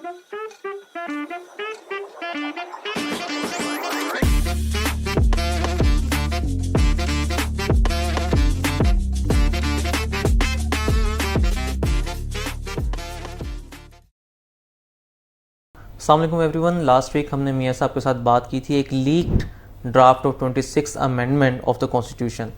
अस्सलाम वालेकुम everyone. Last week हमने मियाँ साहब के साथ बात की थी एक leaked draft of 26 amendment of the constitution.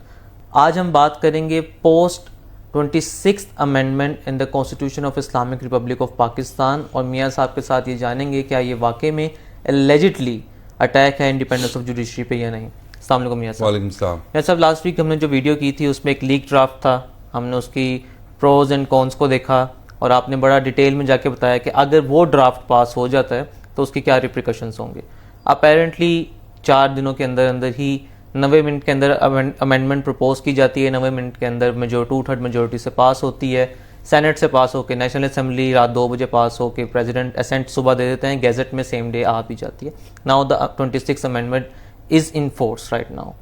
आज हम बात करेंगे post 26 amendment in the constitution of Islamic Republic of Pakistan, और मियाँ साहब के साथ ये जानेंगे क्या ये वाकई में एलिजिडली अटैक है इंडिपेंडेंस ऑफ जुडिशरी पे या नहीं। अस्सलाम वालेकुम मियाँ साहब। वालेकुम सलाम। मियाँ साहब, लास्ट वीक हमने जो वीडियो की थी उसमें एक लीक ड्राफ्ट था, हमने उसकी प्रोज एंड कॉन्स को देखा और आपने बड़ा डिटेल में जाके बताया कि अगर वो ड्राफ्ट पास हो जाता है तो उसके क्या रिप्रिकॉशंस होंगे। अपेरेंटली 4 दिनों के अंदर अंदर ही 90 मिनट के अंदर अमेंडमेंट प्रपोज की जाती है, 90 मिनट के अंदर 2/3 मेजोरिटी से पास होती है, सेनेट से पास होकर नेशनल असेंबली रात 2 बजे पास होकर प्रेसिडेंट असेंट सुबह दे देते हैं, गैजेट में सेम डे आ भी जाती है। Now the 26 amendment is in force right now.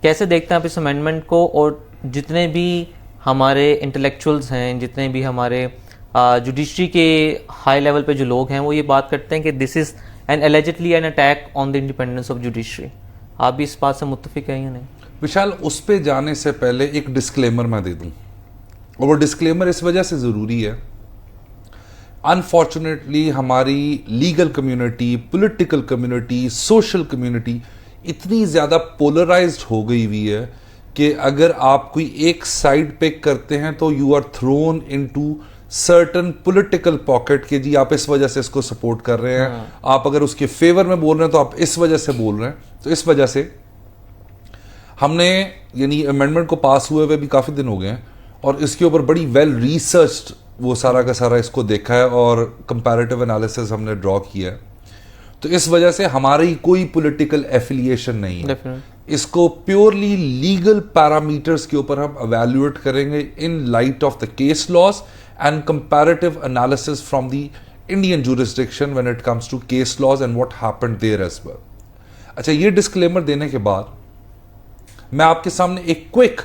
कैसे देखते हैं आप इस अमेंडमेंट को? और जितने भी हमारे इंटेलेक्चुअल्स हैं, जितने भी हमारे जुडिशरी के हाई लेवल पे जो लोग हैं, वो ये बात करते हैं कि this is an allegedly an attack on the independence of judiciary. आप भी इस बात से मुत्तफिक हैं या नहीं? विशाल, उस पे जाने से पहले एक डिस्क्लेमर मैं दे दूं, और वो डिस्क्लेमर इस वजह से ज़रूरी है। अनफॉर्चुनेटली हमारी legal community, political community, social community इतनी ज़्यादा पोलराइज्ड हो गई हुई है कि अगर आप कोई एक साइड पिक करते हैं तो you are thrown into certain political pocket के जी आप इस वजह से इसको सपोर्ट कर रहे हैं, आप अगर उसके फेवर में बोल रहे हैं तो आप इस वजह से बोल रहे हैं। तो इस वजह से हमने यानी अमेंडमेंट को पास हुए हुए भी काफ़ी दिन हो गए हैं और इसके ऊपर बड़ी वेल रिसर्च्ड वो सारा का सारा इसको देखा है और कंपैरेटिव एनालिसिस हमने ड्रॉ किया है। तो इस वजह से हमारी कोई पॉलिटिकल एफिलिएशन नहीं है। इसको प्योरली लीगल पैरामीटर्स के ऊपर हम एवेल्युएट करेंगे in light of the case laws and comparative analysis from the Indian jurisdiction when it comes to case laws and what happened there as well. अच्छा, ये disclaimer देने के बाद मैं आपके सामने एक quick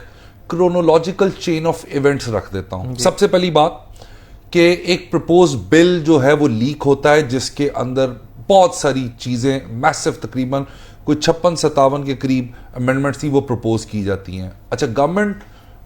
chronological chain of events रख देता हूं। सबसे पहली बात कि एक प्रपोज बिल जो है वो लीक होता है जिसके अंदर बहुत सारी चीजें मैसिव, तकरीबन कोई 56-57 के करीब अमेंडमेंट्स थी वो प्रपोज की जाती हैं। अच्छा, गवर्नमेंट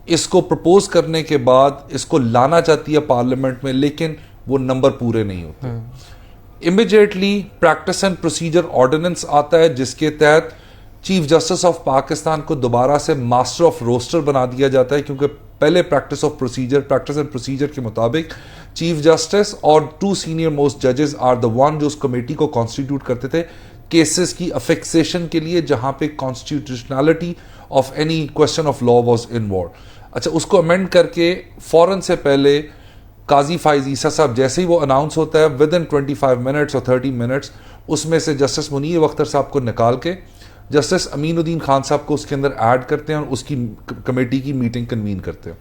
इसको प्रपोज करने के बाद इसको लाना चाहती है पार्लियामेंट में, लेकिन वो नंबर पूरे नहीं होते। Immediately practice and procedure ordinance आता है जिसके तहत चीफ जस्टिस ऑफ पाकिस्तान को दोबारा से मास्टर ऑफ रोस्टर बना दिया जाता है, क्योंकि पहले प्रैक्टिस एंड प्रोसीजर के मुताबिक चीफ जस्टिस और 2 सीनियर मोस्ट जजेस आर द वन जो उस कमेटी को कॉन्स्टिट्यूट करते थे केसेस की अफिक्सेशन के लिए जहां पे constitutionality of any question of law was involve. अच्छा, उसको अमेंड करके फौरन से पहले काजी फाइज ईसा साहब जैसे ही वो अनाउंस होता है विद इन 25 मिनट्स और 30 मिनट्स उसमें से जस्टिस मुनीर अख्तर साहब को निकाल के जस्टिस अमीनुद्दीन खान साहब को उसके अंदर ऐड करते हैं और उसकी कमेटी की मीटिंग कन्वीन करते हैं।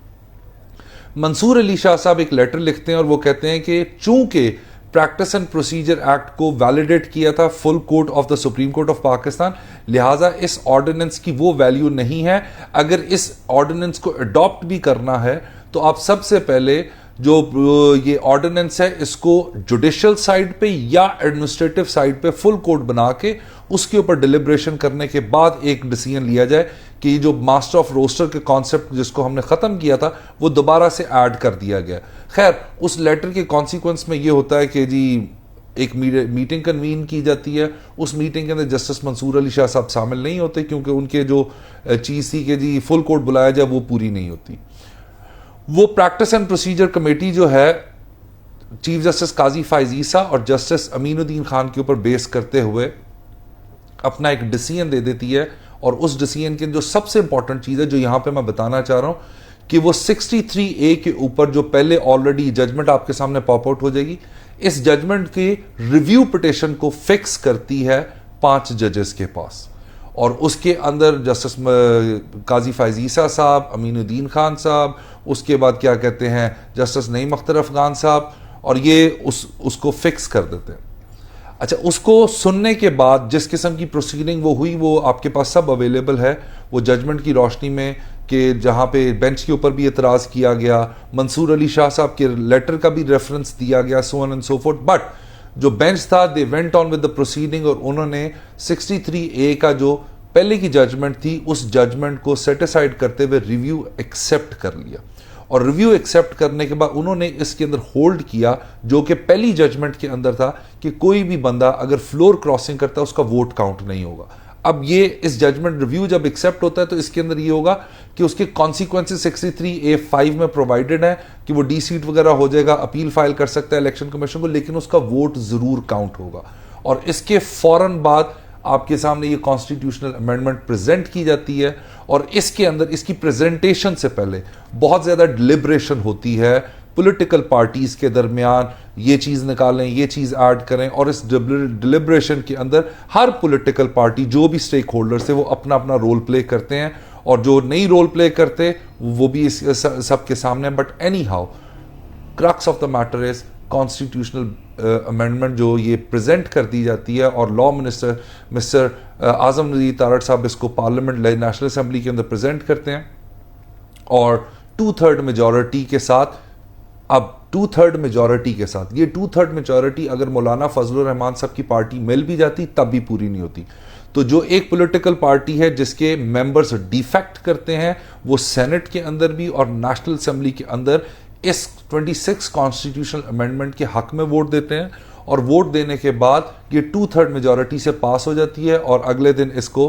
मंसूर अली शाह साहब एक लेटर लिखते हैं और वो कहते हैं कि चूंकि प्रैक्टिस एंड प्रोसीजर एक्ट को वैलिडेट किया था full court of the Supreme Court of Pakistan, लिहाजा इस ऑर्डिनेंस की वो वैल्यू नहीं है। अगर इस ऑर्डिनेंस को अडॉप्ट भी करना है तो आप सबसे पहले जो ये ऑर्डिनेंस है इसको जुडिशियल साइड पे या एडमिनिस्ट्रेटिव साइड पे फुल कोर्ट बना के उसके ऊपर डिलिब्रेशन करने के बाद एक डिसीजन लिया जाए कि जो मास्टर ऑफ रोस्टर के कॉन्सेप्ट जिसको हमने ख़त्म किया था वो दोबारा से ऐड कर दिया गया। खैर, उस लेटर के कॉन्सिक्वेंस में ये होता है कि जी एक मीटिंग कन्वीन की जाती है। उस मीटिंग के अंदर जस्टिस मंसूर अली शाह साहब शामिल नहीं होते क्योंकि उनके जो चीज़ थी कि जी फुल कोर्ट बुलाया जाए वो पूरी नहीं होती। वो प्रैक्टिस एंड प्रोसीजर कमेटी जो है चीफ जस्टिस काजी फाइज ईसा और जस्टिस अमीनुद्दीन खान के ऊपर बेस करते हुए अपना एक डिसीजन दे देती है, और उस डिसीजन के जो सबसे इंपॉर्टेंट चीज़ है जो यहाँ पे मैं बताना चाह रहा हूँ कि वो 63A के ऊपर जो पहले ऑलरेडी जजमेंट आपके सामने पॉप आउट हो जाएगी, इस जजमेंट के रिव्यू पिटिशन को फिक्स करती है 5 जजेस के पास, और उसके अंदर जस्टिस काजी फाइज ईसा साहब, अमीनुद्दीन खान साहब, उसके बाद क्या कहते हैं जस्टिस नईम अख्तर अफगान साहब, और ये उसको फिक्स कर देते हैं। अच्छा, उसको सुनने के बाद जिस किस्म की प्रोसीडिंग वो हुई वो आपके पास सब अवेलेबल है वो जजमेंट की रोशनी में, कि जहाँ पे बेंच के ऊपर भी एतराज़ किया गया, मंसूर अली शाह साहब के लेटर का भी रेफरेंस दिया गया, so on and so fourth. But जो बेंच था they went on with the proceeding और उन्होंने 63A का जो पहले की जजमेंट थी उस जजमेंट को सेटिसाइड करते हुए रिव्यू एक्सेप्ट कर लिया। और रिव्यू एक्सेप्ट करने के बाद उन्होंने इसके अंदर होल्ड किया, जो कि पहली जजमेंट के अंदर था, कि कोई भी बंदा अगर फ्लोर क्रॉसिंग करता है उसका वोट काउंट नहीं होगा। अब ये इस जजमेंट रिव्यू जब एक्सेप्ट होता है तो इसके अंदर ये होगा कि उसके कॉन्सिक्वेंसेस 63A5 में प्रोवाइडेड है कि वो डी सीट वगैरह हो जाएगा, अपील फाइल कर सकता है इलेक्शन कमीशन को, लेकिन उसका वोट जरूर काउंट होगा। और इसके फौरन बाद आपके सामने ये कॉन्स्टिट्यूशनल अमेंडमेंट प्रेजेंट की जाती है और इसके अंदर इसकी प्रेजेंटेशन से पहले बहुत ज्यादा डिलिब्रेशन होती है पॉलिटिकल पार्टीज के दरमियान, ये चीज निकालें, ये चीज ऐड करें। और इस डिलिब्रेशन के अंदर हर पॉलिटिकल पार्टी जो भी स्टेक होल्डर्स है वो अपना अपना रोल प्ले करते हैं और जो नहीं रोल प्ले करते वो भी इस सबके सामने। But any how crux of the matter is constitutional amendment जो ये प्रेजेंट कर दी जाती है और लॉ मिनिस्टर मिस्टर आजम नज़ीर तारड़ साहब इसको पार्लियामेंट नेशनल असेंबली के अंदर प्रेजेंट करते हैं और 2/3 मेजॉरिटी के साथ। अब 2/3 मेजॉरिटी के साथ ये 2/3 मेजॉरिटी अगर मौलाना फजलुर रहमान साहब की पार्टी मिल भी जाती तब भी पूरी नहीं होती। तो जो एक पॉलिटिकल पार्टी है जिसके मेंबर्स डिफेक्ट करते हैं वो सेनेट के अंदर भी और नेशनल असेंबली के अंदर इस 26 कॉन्स्टिट्यूशनल अमेंडमेंट के हक में वोट देते हैं और वोट देने के बाद ये 2/3 मेजॉरिटी से पास हो जाती है और अगले दिन इसको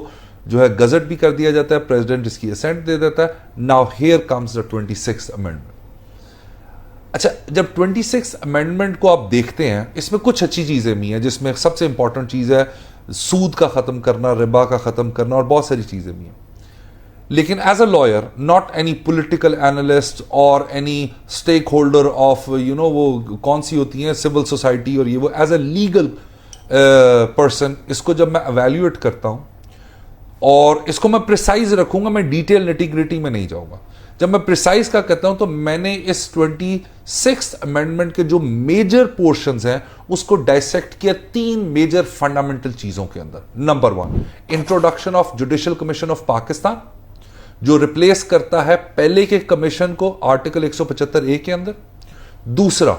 जो है गजट भी कर दिया जाता है, प्रेसिडेंट इसकी असेंट दे देता है। Now here comes the 26th amendment. अच्छा, जब 26th अमेंडमेंट को आप देखते हैं इसमें कुछ अच्छी चीजें भी हैं, जिसमें सबसे इंपॉर्टेंट चीज है सूद का खत्म करना, रिबा का खत्म करना और बहुत सारी चीजें भी हैं। लेकिन as a lawyer, not any political analyst और एनी स्टेक होल्डर ऑफ वो कौन सी होती हैं सिविल सोसाइटी और ये वो, एज अ लीगल पर्सन इसको जब मैं एवेल्युएट करता हूं और इसको मैं प्रिसाइज रखूंगा, मैं डिटेल निटी-ग्रिटी में नहीं जाऊंगा। जब मैं प्रिसाइज का कहता हूं तो मैंने इस 26th अमेंडमेंट के जो मेजर पोर्शंस हैं उसको डाइसेक्ट किया 3 मेजर फंडामेंटल चीजों के अंदर। Number 1, introduction of judicial commission of Pakistan, जो रिप्लेस करता है पहले के कमीशन को आर्टिकल 175A के अंदर। दूसरा,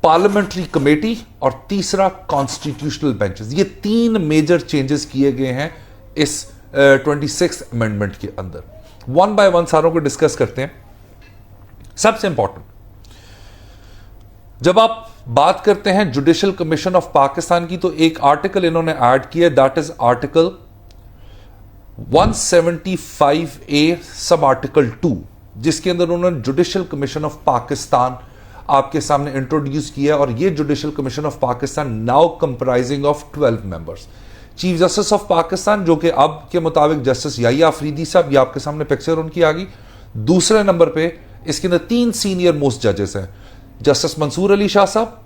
पार्लियामेंट्री कमेटी और तीसरा कॉन्स्टिट्यूशनल बेंचेस। ये 3 मेजर चेंजेस किए गए हैं इस 26th अमेंडमेंट के अंदर। वन बाय वन सारों को डिस्कस करते हैं। सबसे इंपॉर्टेंट, जब आप बात करते हैं जुडिशियल कमीशन ऑफ पाकिस्तान की तो एक आर्टिकल इन्होंने ऐड किया, that is article 175A sub article 2, जिसके अंदर उन्होंने जुडिशियल कमीशन ऑफ पाकिस्तान आपके सामने इंट्रोड्यूस किया। और ये judicial commission of Pakistan now comprising of 12 members. Chief justice of Pakistan जो कि अब के मुताबिक जस्टिस याहिया अफरीदी साहब, ये आपके सामने पिक्चर उनकी आ गई। दूसरे नंबर पे इसके अंदर 3 सीनियर मोस्ट जजेस हैं, जस्टिस मंसूर अली शाह साहब,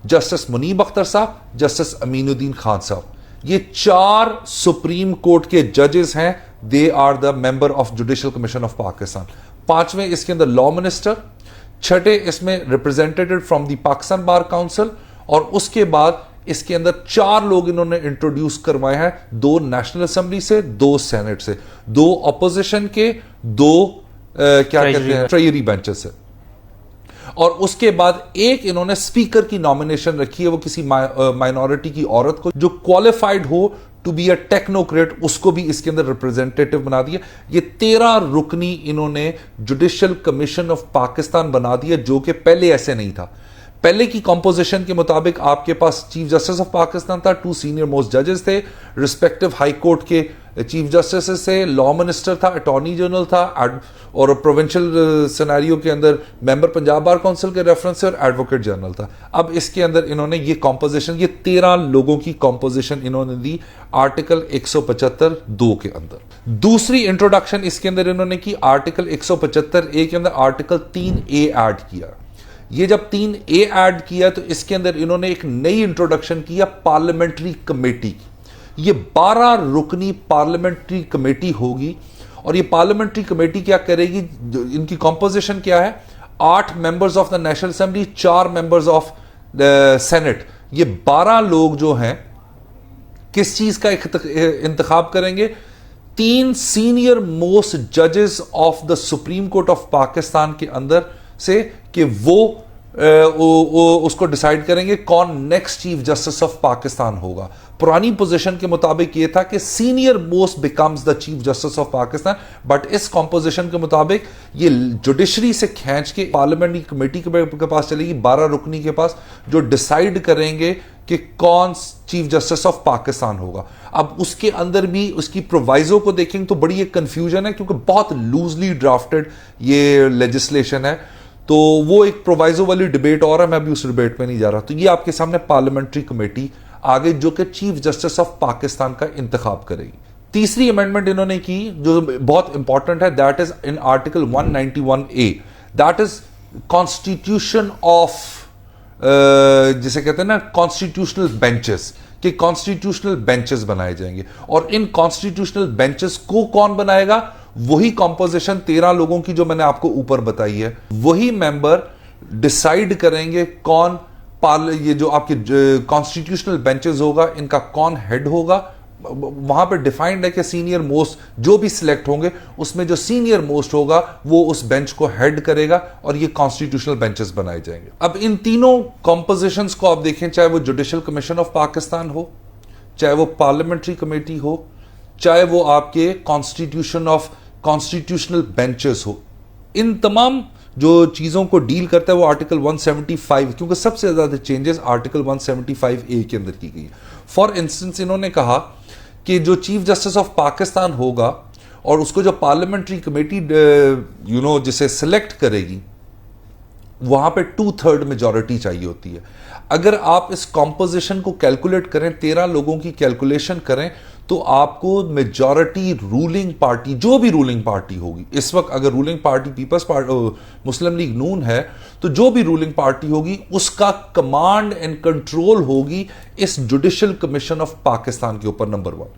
जस्टिस मुनीब अख्तर साहब, जस्टिस अमीनुद्दीन खान साहब। ये 4 सुप्रीम कोर्ट के जजेस हैं, they are the member of judicial commission of Pakistan. 5वें इसके अंदर लॉ मिनिस्टर, 6ठे इसमें representative from the Pakistan bar council और उसके बाद इसके अंदर 4 लोग इन्होंने इंट्रोड्यूस करवाए हैं, 2 नेशनल असेंबली से, 2 सेनेट से, 2 ऑपोजिशन के, 2 क्या कहते हैं ट्रेजरी बेंचेस से। और उसके बाद एक इन्होंने स्पीकर की नॉमिनेशन रखी है, वो किसी माइनॉरिटी की औरत को जो क्वालिफाइड हो टू बी अ टेक्नोक्रेट, उसको भी इसके अंदर रिप्रेजेंटेटिव बना दिया। ये 13 रुकनी इन्होंने जुडिशियल कमीशन ऑफ पाकिस्तान बना दिया, जो कि पहले ऐसे नहीं था। पहले की कंपोजिशन के मुताबिक आपके पास चीफ जस्टिस ऑफ पाकिस्तान था, 2 सीनियर मोस्ट जजेस थे, रिस्पेक्टिव हाई कोर्ट के चीफ जस्टिस से, लॉ मिनिस्टर था, अटॉर्नी जनरल था और प्रोविंशियल सिनेरियो के अंदर मेंबर पंजाब बार काउंसिल के रेफरेंस से और एडवोकेट जनरल था। अब इसके अंदर इन्होंने ये कंपोजिशन, ये 13 लोगों की कंपोजिशन इन्होंने दी आर्टिकल 175(2) के अंदर। दूसरी इंट्रोडक्शन इसके अंदर इन्होंने की आर्टिकल 175A के अंदर आर्टिकल 3A ऐड किया। ये जब 3A ऐड किया तो इसके अंदर इन्होंने एक नई इंट्रोडक्शन किया पार्लियामेंट्री कमेटी की। ये 12 रुकनी पार्लियामेंट्री कमेटी होगी और ये पार्लियामेंट्री कमेटी क्या करेगी, इनकी कंपोजिशन क्या है, 8 members of the national assembly, 4 members of the senate. ये 12 लोग जो हैं किस चीज का इंतखाब करेंगे, 3 सीनियर मोस्ट जजेस of the Supreme Court of Pakistan के अंदर से कि वो उसको डिसाइड करेंगे कौन next chief justice of Pakistan होगा। पुरानी पोजीशन के मुताबिक यह था कि senior most becomes the chief justice of Pakistan, but इस कॉम्पोजिशन के मुताबिक ये जुडिशरी से खींच के पार्लियामेंट्री कमेटी के पास चलेगी, 12 रुकनी के पास, जो डिसाइड करेंगे कि कौन चीफ जस्टिस ऑफ पाकिस्तान होगा। अब उसके अंदर भी उसकी प्रोवाइजो को देखेंगे तो बड़ी एक कंफ्यूजन है, क्योंकि बहुत लूजली ड्राफ्टेड ये लेजिस्लेशन है, तो वो एक प्रोवाइजो वाली डिबेट और है, मैं भी उस डिबेट में नहीं जा रहा। तो ये आपके सामने पार्लियामेंट्री कमेटी आगे जो कि चीफ जस्टिस ऑफ पाकिस्तान का इंतखाब करेगी। तीसरी अमेंडमेंट इन्होंने की जो बहुत इंपॉर्टेंट है, that is in article 191A, that is constitution of, जिसे कहते हैं ना कॉन्स्टिट्यूशनल बेंचेस, कि कॉन्स्टिट्यूशनल बेंचेस बनाए जाएंगे। और इन कॉन्स्टिट्यूशनल बेंचेस को कौन बनाएगा? वही कॉम्पोजिशन 13 लोगों की जो मैंने आपको ऊपर बताई है, वही मेंबर डिसाइड करेंगे कौन ये जो आपके कॉन्स्टिट्यूशनल बेंचेस होगा इनका कौन हेड होगा। वहां पर डिफाइंड है कि सीनियर मोस्ट जो भी सिलेक्ट होंगे उसमें जो सीनियर मोस्ट होगा वो उस बेंच को हेड करेगा और ये कॉन्स्टिट्यूशनल बेंचेस बनाए जाएंगे। अब इन तीनों कॉम्पोजिशंस को आप देखें, चाहे वो जुडिशल कमीशन ऑफ पाकिस्तान हो, चाहे वो पार्लियामेंट्री कमेटी हो, चाहे वो आपके कॉन्स्टिट्यूशन ऑफ कॉन्स्टिट्यूशनल बेंचेस हो, इन तमाम जो चीजों को डील करता है वो आर्टिकल 175, क्योंकि सबसे ज्यादा चेंजेस आर्टिकल 175A के अंदर की गई। फॉर इंस्टेंस इन्होंने कहा कि जो चीफ जस्टिस ऑफ पाकिस्तान होगा और उसको जो पार्लियामेंट्री कमेटी जिसे सिलेक्ट करेगी, वहां पे 2/3 मेजॉरिटी चाहिए होती है। अगर आप इस कॉम्पोजिशन को कैलकुलेट करें, 13 लोगों की कैलकुलेशन करें, तो आपको मेजॉरिटी रूलिंग पार्टी, जो भी रूलिंग पार्टी होगी इस वक्त, अगर रूलिंग पार्टी पीपल्स पार्टी मुस्लिम लीग नून है, तो जो भी रूलिंग पार्टी होगी उसका कमांड एंड कंट्रोल होगी इस जुडिशल कमीशन ऑफ पाकिस्तान के ऊपर। Number 1,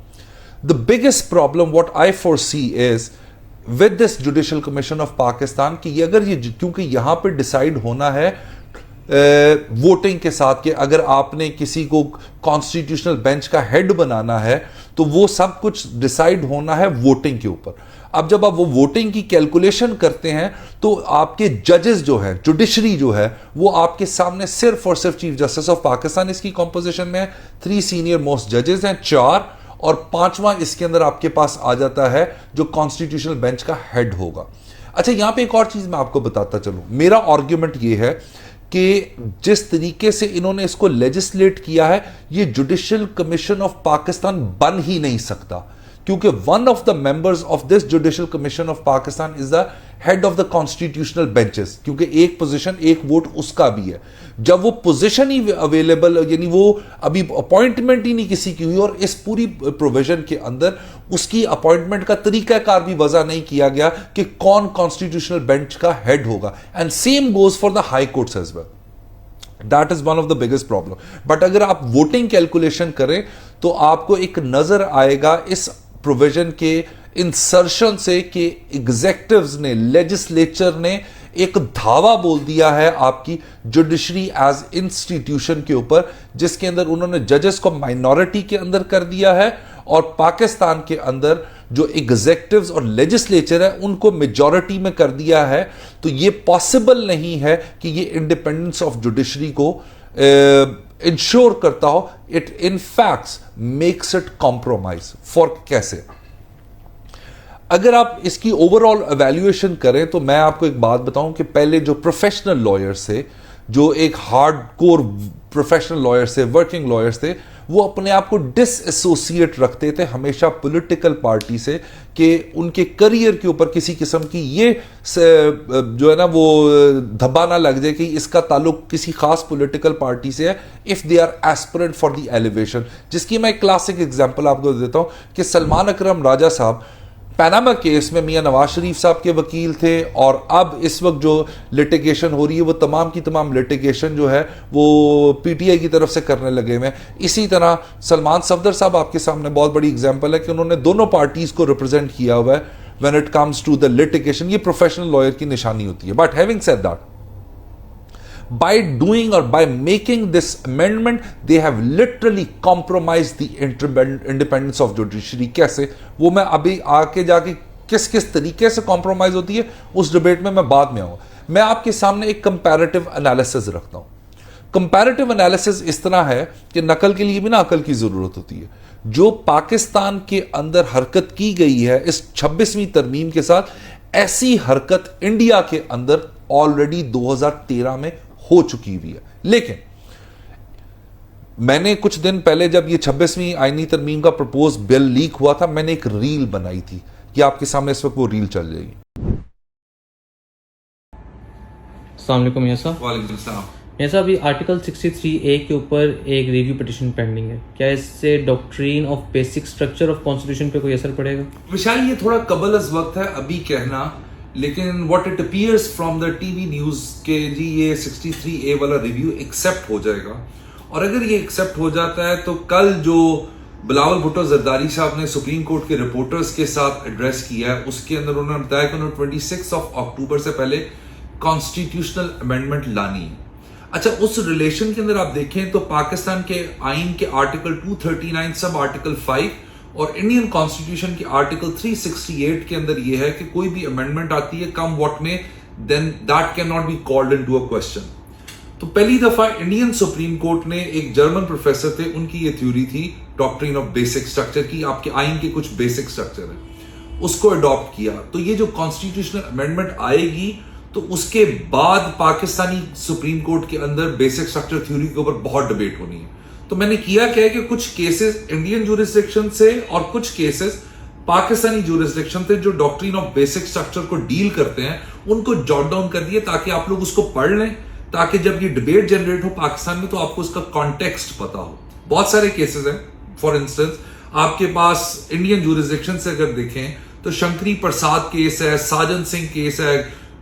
the biggest problem what I foresee is with this judicial commission of Pakistan कि अगर ये, क्योंकि यहां पे डिसाइड होना है वोटिंग के साथ, कि अगर आपने किसी को कॉन्स्टिट्यूशनल बेंच का हेड बनाना है तो वो सब कुछ डिसाइड होना है वोटिंग के ऊपर। अब जब आप वो वोटिंग की कैलकुलेशन करते हैं तो आपके जजेस जो है, जुडिशरी जो है, वो आपके सामने सिर्फ और सिर्फ चीफ जस्टिस ऑफ पाकिस्तान इसकी कॉम्पोजिशन में है, 3 सीनियर मोस्ट जजेस हैं 4, और 5वां इसके अंदर आपके पास आ जाता है जो कॉन्स्टिट्यूशनल बेंच का हेड होगा। अच्छा, यहां पे एक और चीज मैं आपको बताता चलूं। मेरा आर्ग्यूमेंट ये है कि जिस तरीके से इन्होंने इसको लेजिस्लेट किया है, ये जुडिशल कमीशन ऑफ पाकिस्तान बन ही नहीं सकता, क्योंकि one of the members of this judicial commission of Pakistan is the head of the constitutional benches, क्योंकि एक पोजीशन एक वोट उसका भी है। जब वो पोजीशन ही अवेलेबल, यानी वो अभी अपॉइंटमेंट ही नहीं किसी की हुई, और इस पूरी प्रोविजन के अंदर उसकी अपॉइंटमेंट का तरीकाकार भी वजह नहीं किया गया कि कौन कॉन्स्टिट्यूशनल बेंच का हेड होगा। And same goes for the high courts as well. That is one of the biggest problem. But अगर आप वोटिंग कैलकुलेशन करें तो आपको एक नजर आएगा इस प्रोविजन के इंसर्शन से कि एग्जेक्टिव्स ने, लेजिस्लेचर ने एक धावा बोल दिया है आपकी जुडिशरी एज इंस्टीट्यूशन के ऊपर, जिसके अंदर उन्होंने जजेस को माइनॉरिटी के अंदर कर दिया है और पाकिस्तान के अंदर जो एग्जेक्टिव्स और लेजिस्लेचर है उनको मेजॉरिटी में कर दिया है। तो ये पॉसिबल नहीं है कि ये इंडिपेंडेंस ऑफ जुडिशरी को इंश्योर करता हो। It in fact makes it compromise. For कैसे? अगर आप इसकी ओवरऑल एवेल्युएशन करें तो मैं आपको एक बात बताऊं कि पहले जो प्रोफेशनल लॉयर्स थे, जो एक हार्डकोर प्रोफेशनल लॉयर्स थे, वर्किंग लॉयर्स थे, वो अपने आप को डिसएसोसिएट रखते थे हमेशा पॉलिटिकल पार्टी से, कि उनके करियर के ऊपर किसी किस्म की ये जो है ना वो धब्बा ना लग जाए कि इसका ताल्लुक किसी खास पॉलिटिकल पार्टी से है, if they are aspirant for the elevation. जिसकी मैं एक क्लासिक एग्जांपल आपको देता हूं कि सलमान अकरम राजा साहब पैनामा केस में मियां नवाज शरीफ साहब के वकील थे, और अब इस वक्त जो लिटिगेशन हो रही है वो तमाम की तमाम लिटिगेशन जो है वो पीटीआई की तरफ से करने लगे हुए। इसी तरह सलमान सफदर साहब आपके सामने बहुत बड़ी एग्जांपल है कि उन्होंने दोनों पार्टीज को रिप्रेजेंट किया हुआ है when it comes to the litigation. ये प्रोफेशनल लॉयर की निशानी होती है। But having said that, by doing or by making this amendment they have literally compromised the independence of judiciary। कैसे? वो मैं अभी आके जाके किस किस तरीके से कॉम्प्रोमाइज होती है उस डिबेट में मैं बाद में आऊंगा। मैं आपके सामने एक कंपैरेटिव एनालिसिस रखता हूं। कंपैरेटिव एनालिसिस इस तरह है कि नकल के लिए भी ना अकल की जरूरत होती है। जो पाकिस्तान के अंदर हरकत की गई है इस 26वीं तरमीम के साथ, ऐसी हरकत इंडिया के अंदर ऑलरेडी 2013 में हो चुकी हुई है। लेकिन मैंने कुछ दिन पहले जब ये 26वीं आईनी तरमीम का प्रपोज बिल लीक हुआ था, मैंने एक रील बनाई थी कि आपके सामने इस वक्त वो रील चल जाएगी। अस्सलाम वालेकुम मियां साहब। वालेकुम सलाम। मियां साहब, ये आर्टिकल 63A के ऊपर एक रिव्यू पिटीशन पेंडिंग है, क्या इससे doctrine of basic structure of constitution पे कोई असर पड़ेगा? विशाल, ये थोड़ा कबल अज वक्त है अभी कहना, लेकिन what it appears from the TV news के जी ये 63A वाला रिव्यू एक्सेप्ट हो जाएगा। और अगर ये एक्सेप्ट हो जाता है तो कल जो बिलावल भुट्टो जरदारी साहब ने सुप्रीम कोर्ट के रिपोर्टर्स के साथ एड्रेस किया है, उसके अंदर उन्होंने बताया कि उन्होंने 26 अक्टूबर से पहले कॉन्स्टिट्यूशनल अमेंडमेंट लानी है। अच्छा, उस रिलेशन के अंदर आप देखें तो पाकिस्तान के आइन के आर्टिकल 239 सब आर्टिकल 5 और इंडियन कॉन्स्टिट्यूशन के आर्टिकल 368 के अंदर यह है कि कोई भी अमेंडमेंट आती है कम व्हाट में, then that can not be called into a question. तो पहली दफा इंडियन सुप्रीम कोर्ट ने, एक जर्मन प्रोफेसर थे, उनकी ये थ्योरी थी डॉक्ट्रिन ऑफ बेसिक स्ट्रक्चर की, आपके आइन के कुछ बेसिक स्ट्रक्चर है, उसको अडॉप्ट किया। तो ये जो कॉन्स्टिट्यूशनल अमेंडमेंट आएगी तो उसके बाद पाकिस्तानी सुप्रीम कोर्ट के अंदर बेसिक स्ट्रक्चर थ्योरी के ऊपर बहुत डिबेट होनी है। तो मैंने किया क्या है कि कुछ केसेस इंडियन ज्यूरिसडिक्शन से और कुछ केसेस पाकिस्तानी ज्यूरिसडिक्शन से जो डॉक्ट्रिन ऑफ बेसिक स्ट्रक्चर को डील करते हैं उनको जॉट डाउन कर दिए ताकि आप लोग उसको पढ़ लें, ताकि जब ये डिबेट जनरेट हो पाकिस्तान में तो आपको उसका कॉन्टेक्स्ट पता हो। बहुत सारे केसेस हैं। फॉर इंस्टेंस आपके पास इंडियन ज्यूरिसडिक्शन से अगर देखें तो शंकरी प्रसाद केस है, साजन सिंह केस है,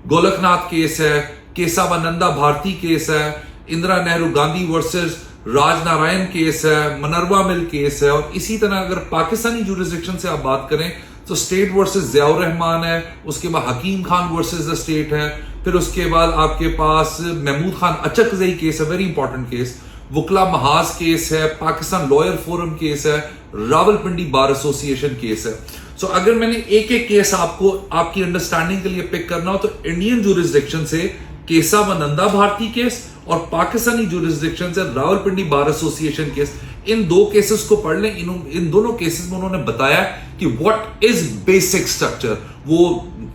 गोलकनाथ केस है, केसावानंदा भारती केस है, इंदिरा नेहरू गांधी वर्सेस राजनारायण केस है, मनरवा मिल केस है। और इसी तरह अगर पाकिस्तानी ज्यूरिसडिक्शन से आप बात करें तो स्टेट वर्सेस जियाउर रहमान है, उसके बाद हकीम खान वर्सेस द स्टेट है, फिर उसके बाद आपके पास महमूद खान अचकजई केस है, वेरी इंपॉर्टेंट केस, वुकला महाज केस है, पाकिस्तान लॉयर फोरम केस है, रावलपिंडी बार एसोसिएशन केस है। सो अगर मैंने एक एक केस आपको आपकी अंडरस्टैंडिंग के लिए पिक करना हो तो इंडियन ज्यूरिसडिक्शन से केसावानंदा भारती केस और पाकिस्तानी ज्यूरिसडिक्शन से रावलपिंडी बार एसोसिएशन केस, इन दो केसेस को पढ़ लें। इन दोनों केसेस में उन्होंने बताया कि व्हाट इज बेसिक स्ट्रक्चर। वो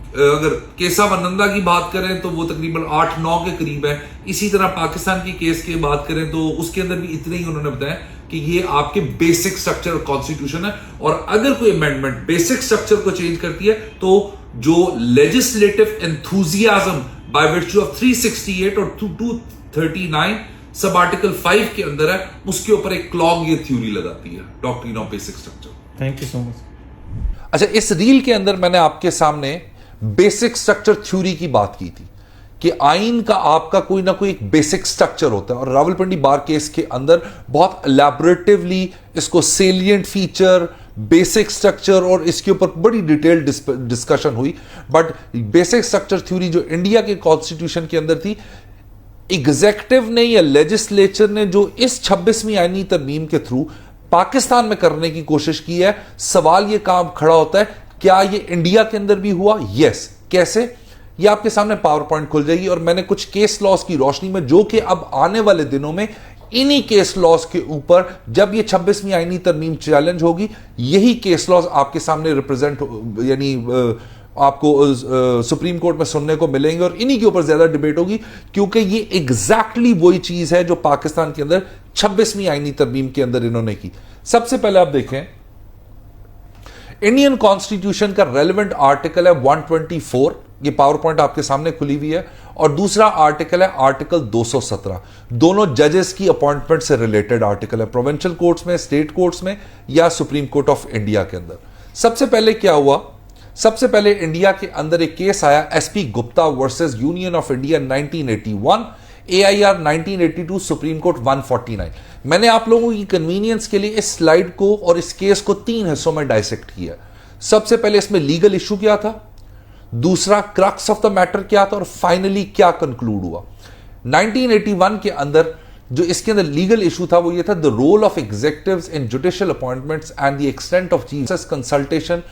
अगर केसावानंदा की बात करें तो वो तकरीबन 8-9 के करीब है। इसी तरह पाकिस्तान की केस की बात करें तो उसके अंदर भी इतने ही उन्होंने बताया कि ये आपके बेसिक स्ट्रक्चर कॉन्स्टिट्यूशन है। और अगर कोई अमेंडमेंट बेसिक स्ट्रक्चर को चेंज करती है तो जो legislative enthusiasm by virtue of 368 और 239 सब आर्टिकल 5 के अंदर है, उसके ऊपर एक क्लॉग ये थ्योरी लगाती है, doctrine of basic structure. Thank you so much. अच्छा, इस रील के अंदर मैंने आपके सामने बेसिक स्ट्रक्चर थ्योरी की बात की थी कि आइन का आपका कोई ना कोई एक बेसिक स्ट्रक्चर होता है। और रावलपिंडी बार केस के अंदर बहुत एलैबोरेटिवली इसको सेलिएंट फीचर, बेसिक स्ट्रक्चर और इसके ऊपर बड़ी डिटेल्ड डिस्कशन हुई। बट बेसिक स्ट्रक्चर थ्योरी जो इंडिया के कॉन्स्टिट्यूशन के अंदर थी, एग्जीक्यूटिव ने या लेजिस्लेचर ने जो इस 26वीं आईनी तरमीम के थ्रू पाकिस्तान में करने की कोशिश की है, सवाल यह काम खड़ा होता है क्या ये इंडिया के अंदर भी हुआ? यस। कैसे? ये आपके सामने पावर पॉइंट खुल जाएगी और मैंने कुछ केस लॉस की रोशनी में, जो कि अब आने वाले दिनों में इन्हीं केस लॉस के ऊपर जब ये 26वीं आईनी तरमीम चैलेंज होगी, यही केस लॉस आपके सामने रिप्रेजेंट यानी आपको सुप्रीम कोर्ट में सुनने को मिलेंगे और इन्हीं के ऊपर ज्यादा डिबेट होगी, क्योंकि ये एग्जैक्टली वही चीज है जो पाकिस्तान के अंदर 26वीं आईनी तरमीम के अंदर इन्होंने की। सबसे पहले आप देखें, इंडियन कॉन्स्टिट्यूशन का रेलेवेंट आर्टिकल है 124, ये पावर पॉइंट आपके सामने खुली हुई है, और दूसरा आर्टिकल है आर्टिकल 217। दोनों जजेस की अपॉइंटमेंट से रिलेटेड आर्टिकल है, प्रोविंशियल कोर्ट्स में, स्टेट कोर्ट्स में या सुप्रीम कोर्ट ऑफ इंडिया के अंदर। सबसे पहले क्या हुआ? सबसे पहले इंडिया के अंदर एक केस आया, SP Gupta versus union of India 1981, AIR 1982, supreme court 149। मैंने आप लोगों की कन्वीनियंस के लिए इस स्लाइड को और इस केस को 3 हिस्सों में डाइसेक्ट किया। सबसे पहले इसमें लीगल इशू क्या था, दूसरा क्रक्स ऑफ द मैटर क्या था, और फाइनली क्या कंक्लूड हुआ। 1981 के अंदर जो इसके अंदर लीगल इशू था वो ये था, the role of executives in judicial appointments and the extent of Jesus consultation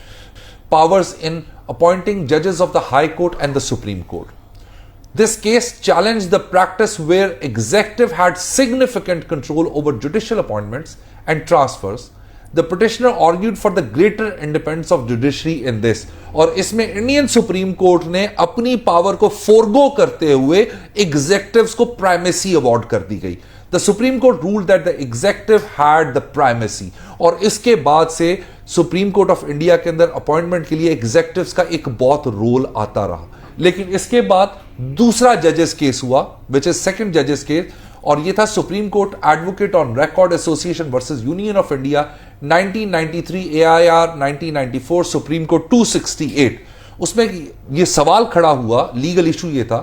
powers in appointing जजेस of the High Court and the Supreme Court. This case challenged the practice where executive had significant control over judicial appointments and transfers. The petitioner argued for the greater independence of judiciary in this. और इसमें Indian supreme court ने अपनी power को forgo करते हुए एग्जेक्टिव्स को primacy award कर दी गई. The Supreme court ruled that the adjective had the primacy. और इसके बाद से सुप्रीम कोर्ट ऑफ इंडिया के अंदर अपॉइंटमेंट के लिए एग्जेक्टिव्स का एक बहुत रोल आता रहा. लेकिन इसके बाद दूसरा जजेस केस हुआ, विच इज सेकंड जजेस केस, और ये था supreme court advocate on record association versus union of India 1993 AIR 1994 supreme court 268. उसमें ये सवाल खड़ा हुआ, लीगल इशू ये था,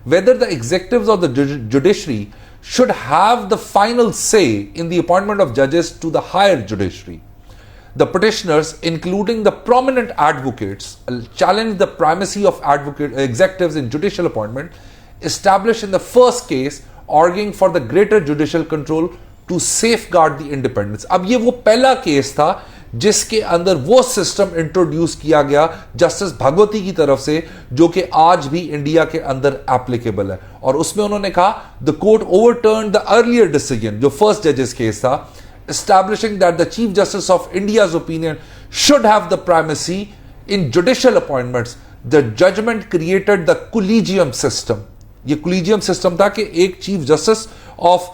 whether the executives of the judiciary should have the final say in the appointment of judges to the higher judiciary. The petitioners, including the prominent advocates, challenged the primacy of executives in judicial appointment established in the first case, arguing for the greater judicial control to safeguard the independence. अब ये वो पहला case था जिसके अंदर वो system introduce किया गया जस्टिस भगवती की तरफ से, जो कि आज भी इंडिया के अंदर एप्लीकेबल है. और उसमें उन्होंने कहा the court ओवरटर्न्ड the earlier decision, जो फर्स्ट जजेस केस था, establishing that the Chief Justice of India's opinion should have the primacy in judicial appointments. The judgment created the collegium system. ये collegium system था कि एक Chief Justice of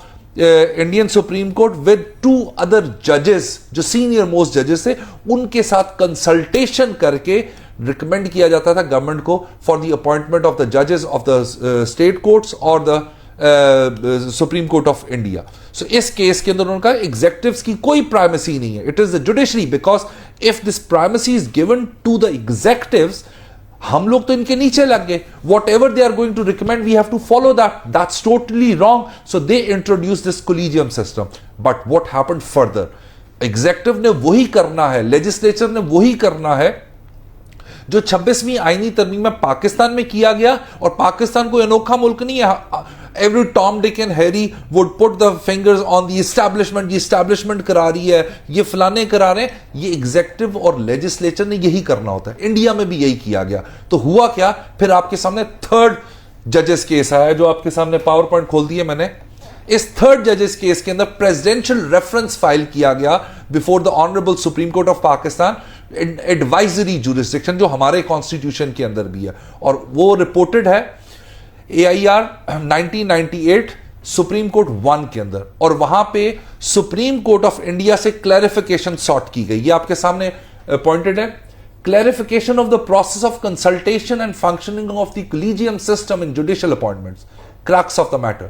Indian Supreme Court with two other judges, जो senior most judges थे, उनके साथ consultation करके recommend किया जाता था गवर्नमेंट को for the appointment of the judges of the state courts or the Supreme Court of India. So इस केस के अंदर उनका एग्जेक्टिव्स की कोई प्राइमेसी नहीं है. It is the judiciary, because if this primacy is given to the executives, हम लोग तो इनके नीचे लग गए. Whatever they are going to recommend we have to follow that. That's totally wrong. So they introduce this collegium system. But what happened further, executive ने वही करना है, लेजिस्लेचर ने वही करना है जो 26वीं आईनी तरमीम में पाकिस्तान में किया गया. और पाकिस्तान कोई अनोखा मुल्क नहीं है. Every Tom, Dick and Harry would put the fingers on the establishment. ये establishment करा रही है, ये फलाने करा रहे हैं. ये एग्जेक्टिव और लेजिस्लेचर ने यही करना होता है. इंडिया में भी यही किया गया. तो हुआ क्या, फिर आपके सामने थर्ड जजेस केस आया, जो आपके सामने पावर पॉइंट खोल दिए मैंने. इस थर्ड जजेस केस के अंदर प्रेसिडेंशियल रेफरेंस फाइल किया गया before the honourable supreme Court of Pakistan, advisory jurisdiction, जो हमारे कॉन्स्टिट्यूशन के अंदर भी है. और वो रिपोर्टेड है AIR 1998 सुप्रीम कोर्ट 1 के अंदर. और वहां पे सुप्रीम कोर्ट ऑफ इंडिया से क्लैरिफिकेशन सॉर्ट की गई. ये आपके सामने पॉइंटेड है. Clarification of the process of consultation and functioning of the collegium system in judicial appointments. Crux of the matter,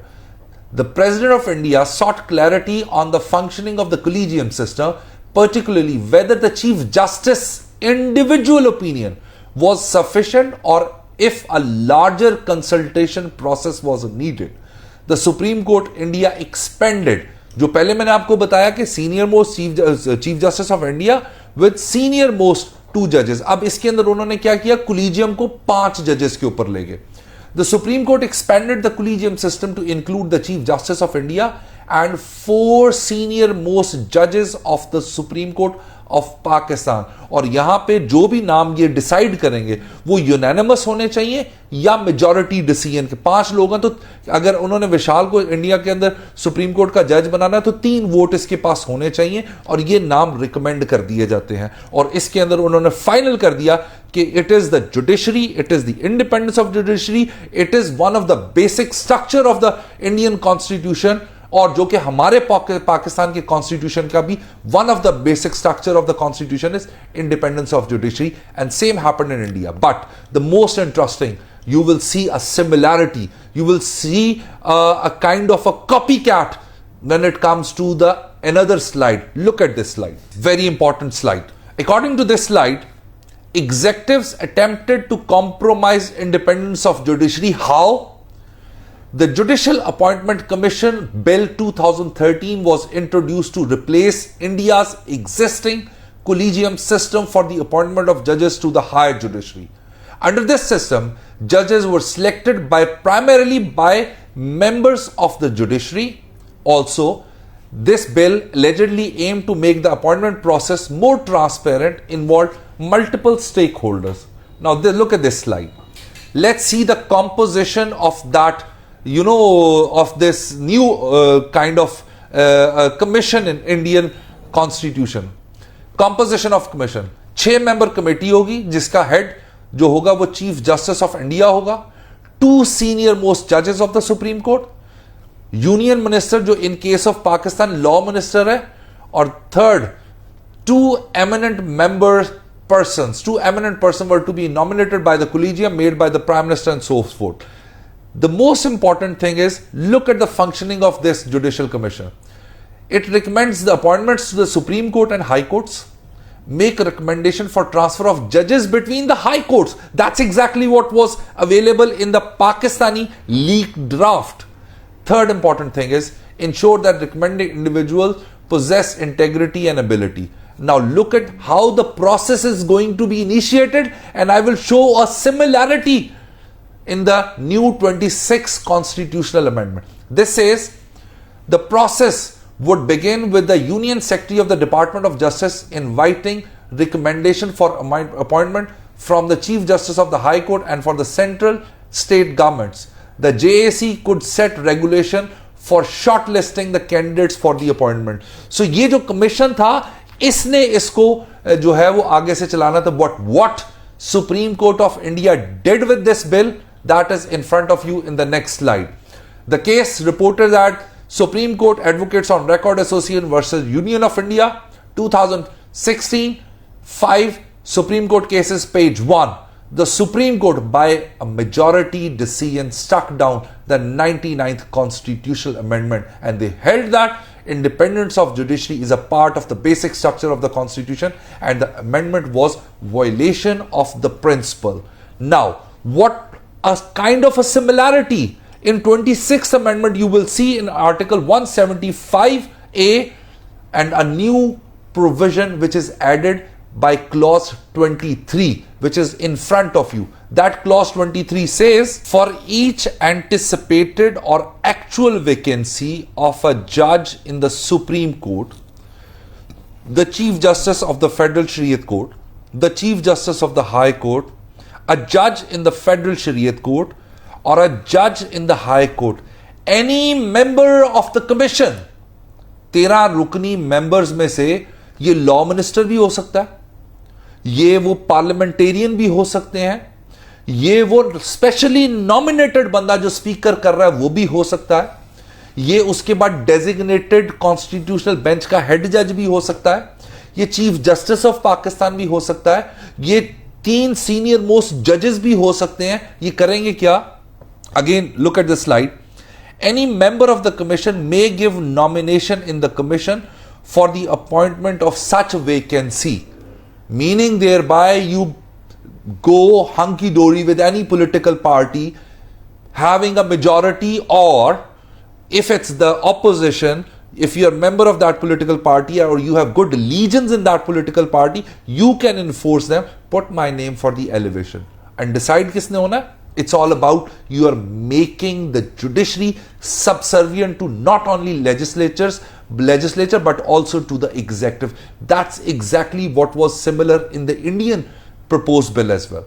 the president of India sought clarity on the functioning of the collegium system, particularly whether the chief justice individual opinion was sufficient or if a larger consultation process was needed. The Supreme Court India expanded, जो पहले मैंने आपको बताया कि senior most chief justice of India with senior most 2 जजेस. अब इसके अंदर उन्होंने क्या किया, कोलिजियम को 5 जजेस के ऊपर ले गए. The Supreme Court expanded the collegium system to include the Chief Justice of India and 4 senior most judges of the Supreme Court of Pakistan. और यहां पे जो भी नाम ये डिसाइड करेंगे वो यूनानिमस होने चाहिए या मेजॉरिटी डिसीजन के. 5 लोग हैं, तो अगर उन्होंने विशाल को इंडिया के अंदर सुप्रीम कोर्ट का जज बनाना है तो 3 वोट इसके पास होने चाहिए और ये नाम रिकमेंड कर दिए जाते हैं. और इसके अंदर उन्होंने फाइनल कर दिया कि it is the judiciary, it is the independence of judiciary, it is one of the basic structure of the Indian constitution. और जो कि हमारे पाकिस्तान के कॉन्स्टिट्यूशन का भी one of the basic structure of the constitution is independence of judiciary. And same happened in India. But the most interesting, you will see a similarity, you will see a kind of a copycat when it comes to the another slide. Look at this slide, very important slide. According to this slide, executives attempted to compromise independence of judiciary. How? The Judicial Appointment Commission Bill 2013 was introduced to replace India's existing collegium system for the appointment of judges to the higher judiciary. Under this system, judges were selected primarily by members of the judiciary. Also, this bill allegedly aimed to make the appointment process more transparent, involved multiple stakeholders. Now, look at this slide. let's see the composition of that, of this new kind of commission in Indian Constitution. Composition of commission, 6 member committee होगी जिसका head जो होगा वो chief justice of India होगा, 2 senior most जजेस of the Supreme Court, union minister जो in case of Pakistan law minister है, और third 2 eminent persons were to be nominated by the collegium made by the prime minister and so forth. The most important thing is, look at the functioning of this judicial commission. It recommends the appointments to the Supreme Court and High Courts, make a recommendation for transfer of judges between the High Courts. That's exactly what was available in the Pakistani leaked draft. Third important thing is, ensure that recommended individuals possess integrity and ability. Now look at how the process is going to be initiated, and I will show a similarity in the new 26th constitutional amendment. This says the process would begin with the Union Secretary of the Department of Justice inviting recommendation for appointment from the Chief Justice of the High Court and for the central state governments. The JAC could set regulation for shortlisting the candidates for the appointment. So ये जो commission था, इसने इसको जो है वो आगे से चलाना था. But what Supreme Court of India did with this bill, that is in front of you in the next slide. The case reported that Supreme Court Advocates on Record Association versus Union of India, 2016, 5 Supreme Court cases, page 1. The Supreme Court by a majority decision struck down the 99th constitutional amendment, and they held that independence of judiciary is a part of the basic structure of the constitution and the amendment was violation of the principle. Now, what a kind of a similarity in 26th amendment you will see in article 175A, and a new provision which is added by clause 23, which is in front of you. That clause 23 says, for each anticipated or actual vacancy of a judge in the Supreme Court, the Chief Justice of the Federal Shariat Court, the Chief Justice of the High Court, a judge in the Federal Shariat Court, or a judge in the High Court, any member of the commission, 13 रुकनी members में से ये law minister भी हो सकता है, ये वो parliamentarian भी हो सकते हैं, ये वो स्पेशली नॉमिनेटेड बंदा जो स्पीकर कर रहा है वो भी हो सकता है, ये उसके बाद डेजिग्नेटेड कॉन्स्टिट्यूशनल बेंच का हेड जज भी हो सकता है, ये चीफ जस्टिस ऑफ पाकिस्तान भी हो सकता है, ये 3 सीनियर मोस्ट जजेस भी हो सकते हैं. ये करेंगे क्या? Again look at the slide. Any member of the commission may give nomination in the commission for the appointment of such vacancy, meaning thereby you go hunky-dory with any political party having a majority, or if it's the opposition, if you're a member of that political party or you have good legions in that political party, you can enforce them, put my name for the elevation. And decide किसने होना है? It's all about you are making the judiciary subservient to not only legislature but also to the executive. That's exactly what was similar in the Indian proposed bill as well.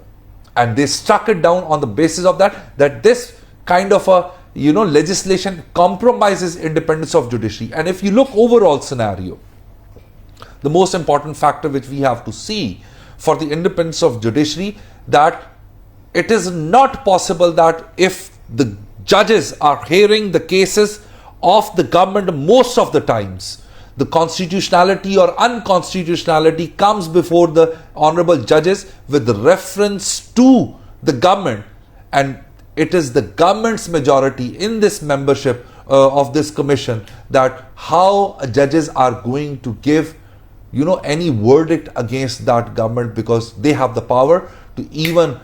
And they struck it down on the basis of that this kind of a legislation compromises independence of judiciary. And if you look overall scenario, the most important factor which we have to see for the independence of judiciary, that it is not possible that if the judges are hearing the cases of the government most of the times, the constitutionality or unconstitutionality comes before the honorable judges with reference to the government, and it is the government's majority in this membership of this commission that how judges are going to give any verdict against that government, because they have the power to even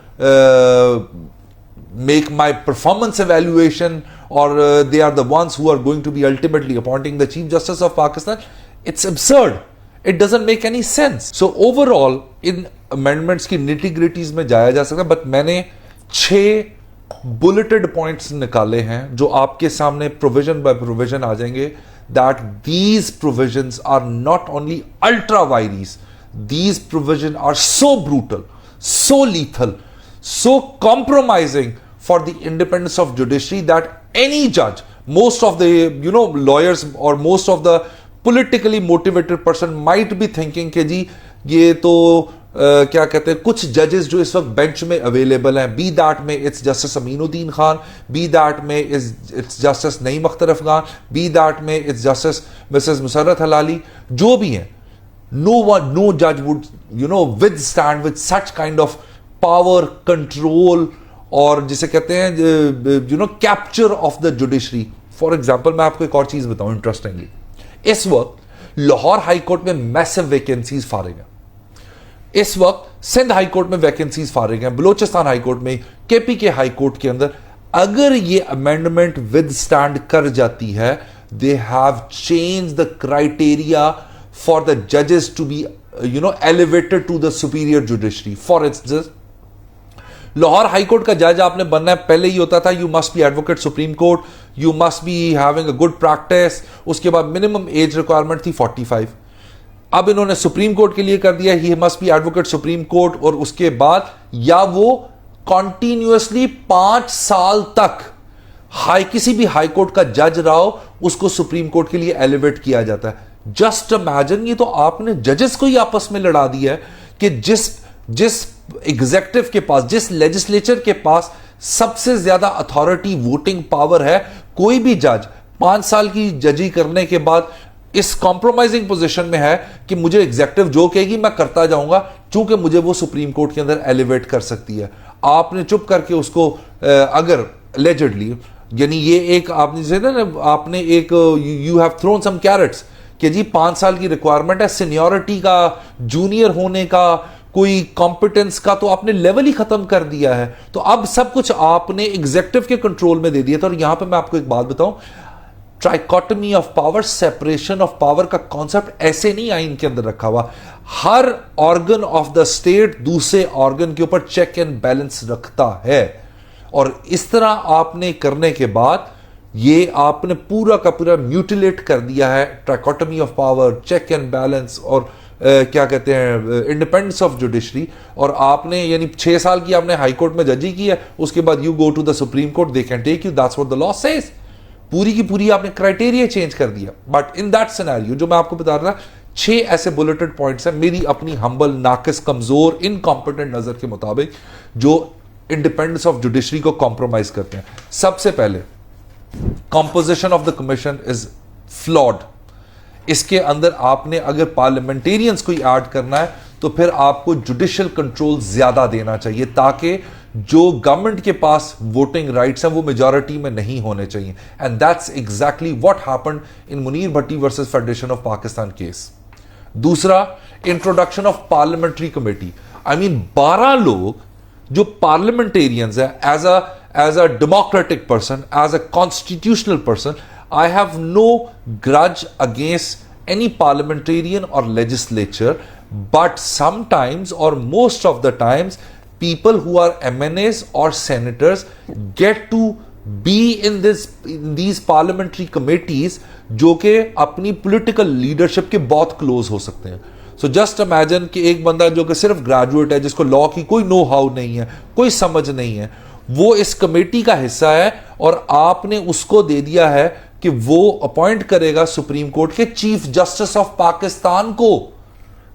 make my performance evaluation, or they are the ones who are going to be ultimately appointing the Chief Justice of Pakistan. It's absurd. It doesn't make any sense. So overall, in amendments की nitty-gritties में जाया जा सकता है, but मैंने 6 bulleted points निकाले हैं जो आपके सामने provision by provision आ जाएंगे, that these provisions are not only ultra vires, these provisions are so brutal, so lethal, so compromising for the independence of judiciary that any judge, most of the lawyers or most of the politically motivated person might be thinking कि जी ये तो क्या कहते हैं, कुछ जजेस जो इस वक्त बेंच में अवेलेबल हैं, बी दैट में it's justice Aminuddin Khan, be that में it's justice Naeem Akhtar Afghan, be that में it's justice Mrs Musarrat Hilali, जो भी हैं, no judge would withstand with such kind of power, control और जिसे कहते हैं capture of the judiciary. For example मैं आपको एक और चीज बताऊं इंटरेस्टिंगली, इस वक्त लाहौर हाई कोर्ट में मैसिव वैकेंसीज फारिग हैं, इस वक्त सिंध हाई कोर्ट में वैकेंसीज फारिग हैं, बलोचिस्तान हाई कोर्ट में, केपी के हाई कोर्ट के अंदर. अगर ये अमेंडमेंट विद स्टैंड कर जाती है, they have change the criteria for the जजेस to be elevated to the superior judiciary. For instance, Lahore High Court का जज आपने बनना है, पहले ही होता था you must be advocate Supreme Court, you must be having a good practice, उसके बाद मिनिमम एज रिक्वायरमेंट थी 45. अब इन्होंने सुप्रीम कोर्ट के लिए कर दिया he must be advocate Supreme court, और उसके बाद या वो कॉन्टिन्यूअसली 5 साल तक किसी भी हाई कोर्ट का जज रहा हो, उसको सुप्रीम कोर्ट के लिए एलिवेट किया जाता है. जस्ट इमेजिन, ये तो आपने जजेस को ही आपस में लड़ा दिया है कि जिस एग्जेक्टिव के पास, जिस लेजिस्लेचर के पास सबसे ज्यादा अथॉरिटी, वोटिंग पावर है, कोई भी जज 5 साल की जजी करने के बाद इस कॉम्प्रोमाइजिंग पोजीशन में है कि मुझे एग्जेक्टिव जो कहेगी मैं करता जाऊंगा, क्योंकि मुझे वो सुप्रीम कोर्ट के अंदर एलिवेट कर सकती है. आपने चुप करके उसको अगर एलिजिडली, यानी ये एक आपने एक you have thrown some carrots कि जी 5 साल की रिक्वायरमेंट है, सीनियरिटी का, जूनियर होने का, कोई कॉम्पिटेंस का तो आपने लेवल ही खत्म कर दिया है. तो अब सब कुछ आपने एग्जेक्टिव के कंट्रोल में दे दिया था. और यहां पे मैं आपको एक बात बताऊं, trichotomy of power, separation of power का कॉन्सेप्ट ऐसे नहीं आइन के अंदर रखा हुआ. हर ऑर्गन ऑफ द स्टेट दूसरे ऑर्गन के ऊपर चेक एंड बैलेंस रखता है, और इस तरह आपने करने के बाद ये आपने पूरा का पूरा म्यूटिलेट कर दिया है trichotomy of power, check and balance और क्या कहते हैं इंडिपेंडेंस ऑफ जुडिशरी. और आपने यानी 6 साल की आपने हाई कोर्ट में जजी की है, उसके बाद you go to the Supreme Court, they can take you, that's what the law says. पूरी की पूरी आपने क्राइटेरिया चेंज कर दिया. बट इन दैट सिनेरियो जो मैं आपको बता रहा था, 6 ऐसे बुलेटेड पॉइंट्स हैं मेरी अपनी हम्बल, नाकिस, कमजोर, इनकॉम्पिटेंट नजर के मुताबिक जो इंडिपेंडेंस ऑफ जुडिशरी को कॉम्प्रोमाइज करते हैं. सबसे पहले, composition of the commission is flawed. इसके अंदर आपने अगर पार्लियामेंटेरियंस को ऐड करना है तो फिर आपको जुडिशियल कंट्रोल ज्यादा देना चाहिए, ताकि जो गवर्नमेंट के पास वोटिंग राइट्स हैं वो मेजॉरिटी में नहीं होने चाहिए. And that's exactly what happened in Munir Bhatti versus federation of Pakistan case. दूसरा, introduction of parliamentary committee. I mean 12 लोग जो पार्लियामेंटेरियंस है, as a democratic person, as a constitutional person, I have no grudge against any parliamentarian or legislature, but sometimes or most of the times people who are MNAs or senators get to be in these parliamentary committees जो कि अपनी political leadership के बहुत close हो सकते हैं. So just imagine कि एक बंदा जो कि सिर्फ ग्रेजुएट है, जिसको लॉ की कोई नो हाउ नहीं है, कोई समझ नहीं है, वो इस कमेटी का हिस्सा है, और आपने उसको दे दिया है कि वो अपॉइंट करेगा सुप्रीम कोर्ट के चीफ जस्टिस ऑफ पाकिस्तान को.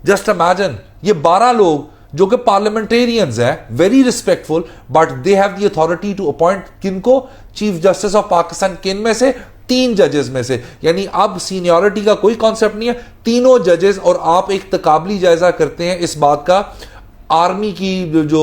जस्ट इमेजिन, ये 12 लोग जो कि पार्लियामेंटेरियंस हैं, very respectful, but they have the authority to appoint किनको? Chief justice of Pakistan. किन में से? 3 जजेस में से. यानी अब सीनियरिटी का कोई कॉन्सेप्ट नहीं है, तीनों जजेस. और आप एक तकाबली जायजा करते हैं इस बात का, आर्मी की जो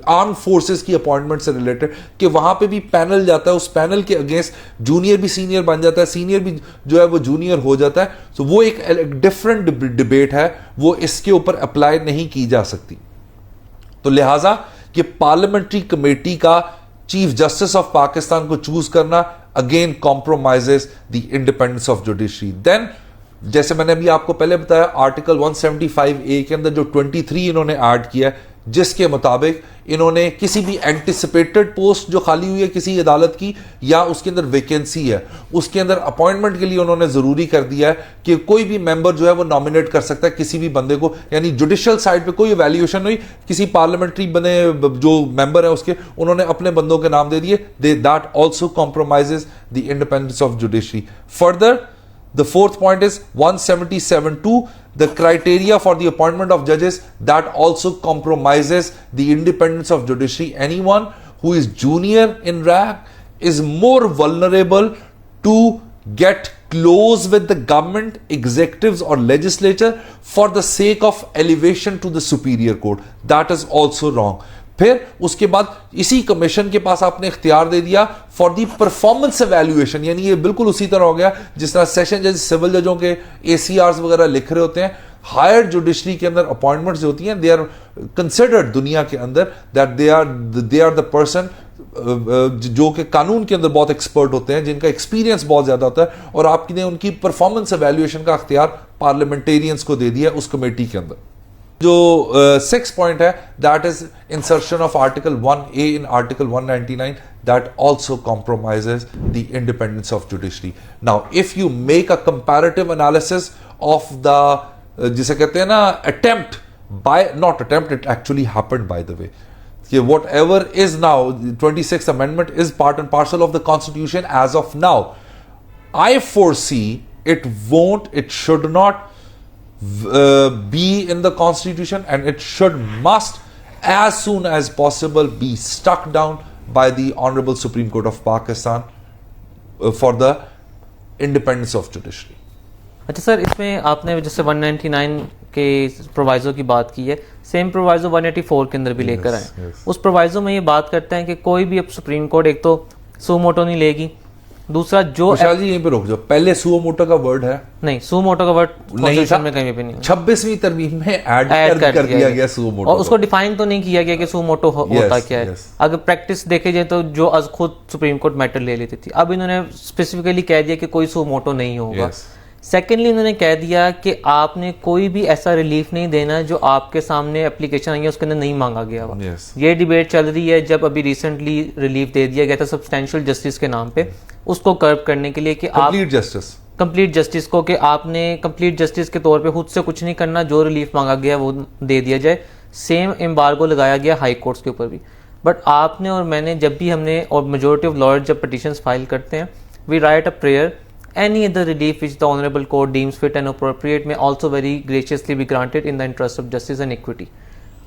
आर्म फोर्सेस की अपॉइंटमेंट से रिलेटेड, कि वहां पे भी पैनल जाता है, उस पैनल के अगेंस्ट जूनियर भी सीनियर बन जाता है, सीनियर भी जो है वो जूनियर हो जाता है. तो वो एक डिफरेंट डिबेट है, वो इसके ऊपर अप्लाई नहीं की जा सकती. तो लिहाजा ये पार्लियामेंट्री कमेटी का चीफ जस्टिस ऑफ पाकिस्तान को चूज करना again compromises the independence of judiciary. Then जैसे मैंने अभी आपको पहले बताया, आर्टिकल 175A के अंदर जो 23 इन्होंने ऐड किया है, जिसके मुताबिक इन्होंने किसी भी एंटिसिपेटेड पोस्ट जो खाली हुई है किसी अदालत की या उसके अंदर वैकेंसी है, उसके अंदर अपॉइंटमेंट के लिए उन्होंने जरूरी कर दिया है कि कोई भी मेंबर जो है वो नॉमिनेट कर सकता है किसी भी बंदे को, यानी जुडिशियल साइड पे कोई इवैल्यूएशन नहीं, किसी पार्लियामेंट्री बने जो मेंबर है उसके उन्होंने अपने बंदों के नाम दे दिए, that also compromises the independence of judiciary. Further the fourth point is 177(2), the criteria for the appointment of judges, that also compromises the independence of judiciary. Anyone who is junior in rank is more vulnerable to get close with the government, executives or legislature for the sake of elevation to the superior court. That is also wrong. फिर उसके बाद इसी commission के पास आपने इख्तियार दे दिया for the performance evaluation, यानी ये बिल्कुल उसी तरह हो गया जिस तरह सेशन जज सिविल जजों के ACRs वगैरह लिख रहे होते हैं। हायर जुडिशरी के अंदर अपॉइंटमेंट्स जो होती हैं दे आर कंसिडर्ड दुनिया के अंदर that they are the person जो कि कानून के अंदर बहुत एक्सपर्ट होते हैं, जिनका एक्सपीरियंस बहुत ज्यादा होता है, और आपने उनकी परफॉर्मेंस एवेल्युएशन का इख्तियार पार्लियामेंटेरियंस को दे दिया उस कमेटी के अंदर। जो 6 पॉइंट है that is insertion of article 1A in article 199 that also compromises the independence of judiciary. Now if you make a comparative analysis of the जिसे कहते हैं ना attempt bye not attempt it actually happened by the way कि whatever is now 26th amendment is part and parcel of the constitution as of now. I foresee it should not be in the constitution, and it must as soon as possible be struck down by the Honorable Supreme Court of Pakistan for the independence of judiciary. अच्छा sir, इसमें आपने जैसे 199 के proviso की बात की है, same proviso 184 के अंदर भी लेकर आए। उस प्रोवाइजो में ये बात करते हैं कि कोई भी अब सुप्रीम कोर्ट एक तो सू मोटो नहीं लेगी, दूसरा जो विशाल जी यहीं पे रोक जाओ, पहले सुओ मोटो का वर्ड है नहीं, सू मोटो का वर्ड कॉन्स्टिट्यूशन में कहीं भी नहीं, 26वीं तरमीम में ऐड कर दिया गया सुओ मोटो, और उसको डिफाइन तो नहीं किया गया कि सू मोटो होता क्या है। अगर प्रैक्टिस देखे जाए तो जो आज खुद सुप्रीम कोर्ट मैटर ले लेती थी, अब इन्होंने स्पेसिफिकली कह दिया कि कोई सू मोटो नहीं होगा। सेकेंडली इन्होंने कह दिया कि आपने कोई भी ऐसा रिलीफ नहीं देना जो आपके सामने एप्लीकेशन आई है उसके अंदर नहीं मांगा गया हुआ। ये डिबेट चल रही है, जब अभी रिसेंटली रिलीफ दे दिया गया था सब्सटेंशियल जस्टिस के नाम पे, उसको कर्व करने के लिए कि कंप्लीट जस्टिस को कि आपने कंप्लीट जस्टिस के तौर पे खुद से कुछ नहीं करना, जो रिलीफ मांगा गया वो दे दिया जाए। सेम एम्बार्गो लगाया गया हाई कोर्ट्स के ऊपर भी। बट आपने और मैंने जब भी हमने और मेजोरिटी ऑफ लॉयर्स जब पिटिशंस फाइल करते हैं, we write a prayer, any other relief which the honorable court deems fit and appropriate may also very graciously be granted in the interest of justice and equity.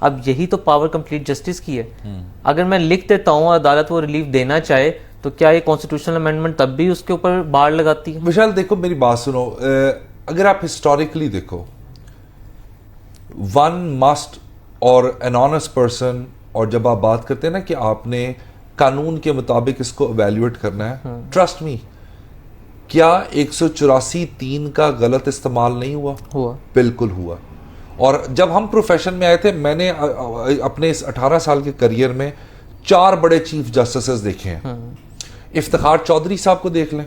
अब यही तो power complete justice की है। अगर मैं लिख देता हूँ और अदालत वो रिलीफ देना चाहे तो क्या ये कॉन्स्टिट्यूशनल अमेंडमेंट तब भी उसके ऊपर बार लगाती है? विशाल देखो मेरी बात सुनो, अगर आप हिस्टोरिकली देखो, वन मस्ट और एन ऑनेस्ट पर्सन, और जब आप बात करते हैं ना कि आपने कानून के मुताबिक इसको इवैल्यूएट करना है, ट्रस्ट मी, क्या 184(3) का गलत इस्तेमाल नहीं हुआ? बिल्कुल हुआ। और जब हम प्रोफेशन में आए थे, मैंने अपने इस 18 साल के करियर में 4 बड़े चीफ जस्टिस देखे हैं। इफ्तिखार चौधरी साहब को देख लें,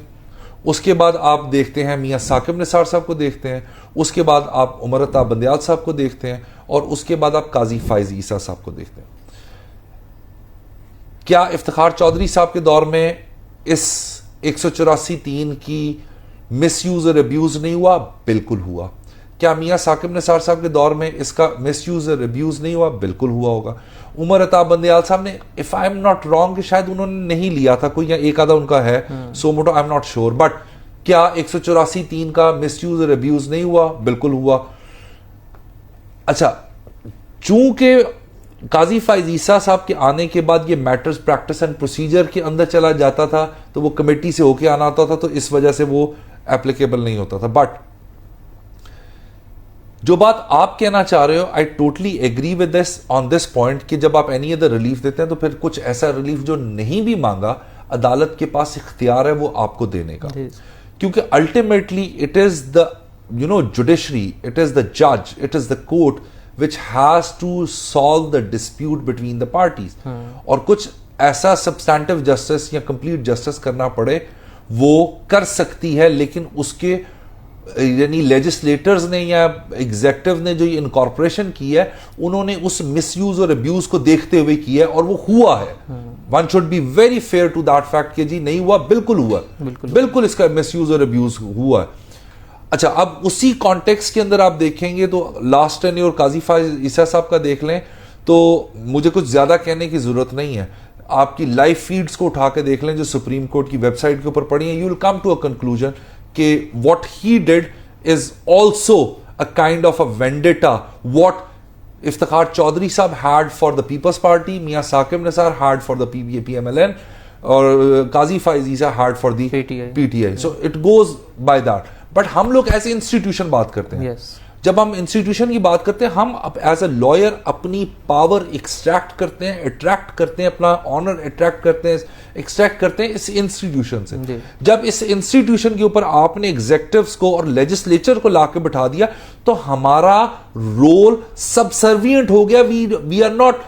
उसके बाद आप देखते हैं मियां साकिब निसार साहब को देखते हैं, उसके बाद आप उमर अता बंदयाल साहब को देखते हैं, और उसके बाद आप काजी फाइज ईसा साहब को देखते हैं। क्या इफ्तिखार चौधरी साहब के दौर में इस 184(3) की मिसयूज और अब्यूज नहीं हुआ? बिल्कुल हुआ। क्या मियां साकिब निसार साहब के दौर में इसका मिसयूज और अब्यूज नहीं हुआ? बिल्कुल हुआ होगा। उमर अता बंदयाल साहब ने, if I am not wrong, कि शायद उन्होंने नहीं लिया था कोई, या एक आधा उनका है suo motu, I am not sure, but क्या 184(3) का मिसयूज और अब्यूज नहीं हुआ? बिल्कुल हुआ। अच्छा, चूंकि काजी फाइज ईसा साहब के आने के बाद ये मैटर्स प्रैक्टिस एंड प्रोसीजर के अंदर चला जाता था, तो वो कमेटी से होके आना होता था, तो इस वजह से वो एप्लीकेबल नहीं होता था। बट जो बात आप कहना चाह रहे हो, I totally agree with this on this point, कि जब आप एनी अदर रिलीफ देते हैं तो फिर कुछ ऐसा रिलीफ जो नहीं भी मांगा, अदालत के पास इख्तियार है वो आपको देने का, क्योंकि ultimately it is the judiciary, it is the जज, it is the court which has to solve the dispute between the parties. और कुछ ऐसा substantive justice या complete justice करना पड़े वो कर सकती है, लेकिन उसके यानी लेजिस्लेटर्स ने या एग्जेक्टिव ने जो इनकॉर्पोरेशन की है, उन्होंने उस मिसयूज और अब्यूज को देखते हुए किया है और वो हुआ है। One should be very fair to that fact कि जी नहीं हुआ, बिल्कुल हुआ, बिल्कुल इसका मिसयूज और अब्यूज हुआ है। अच्छा, अब उसी कॉन्टेक्स्ट के अंदर आप देखेंगे तो लास्ट टेन्योर काजी फाइज ईसा साहब का देख लें तो मुझे कुछ ज्यादा कहने की जरूरत नहीं है। आपकी लाइव फीड्स को उठा के देख लें जो सुप्रीम कोर्ट की वेबसाइट के ऊपर पड़ी है, you will come to a conclusion कि what he did is also a kind of a vendetta what Iftikhar Chaudhry साहब had for the Peoples Party, Mian Saqib Nisar had for the PMLN और Qazi Faez Isa had for the PTI। So it goes by that. But हम लोग ऐसे institution बात करते हैं। जब हम इंस्टीट्यूशन की बात करते हैं, हम एज अ लॉयर अपनी पावर एक्सट्रैक्ट करते हैं, अट्रैक्ट करते हैं, अपना ऑनर अट्रैक्ट करते हैं, एक्सट्रैक्ट करते हैं इस इंस्टीट्यूशन से। जब इस इंस्टीट्यूशन के ऊपर आपने एग्जेक्टिव्स को और लेजिस्लेचर को लाके बिठा दिया तो हमारा रोल सबसर्विएंट हो गया। We are not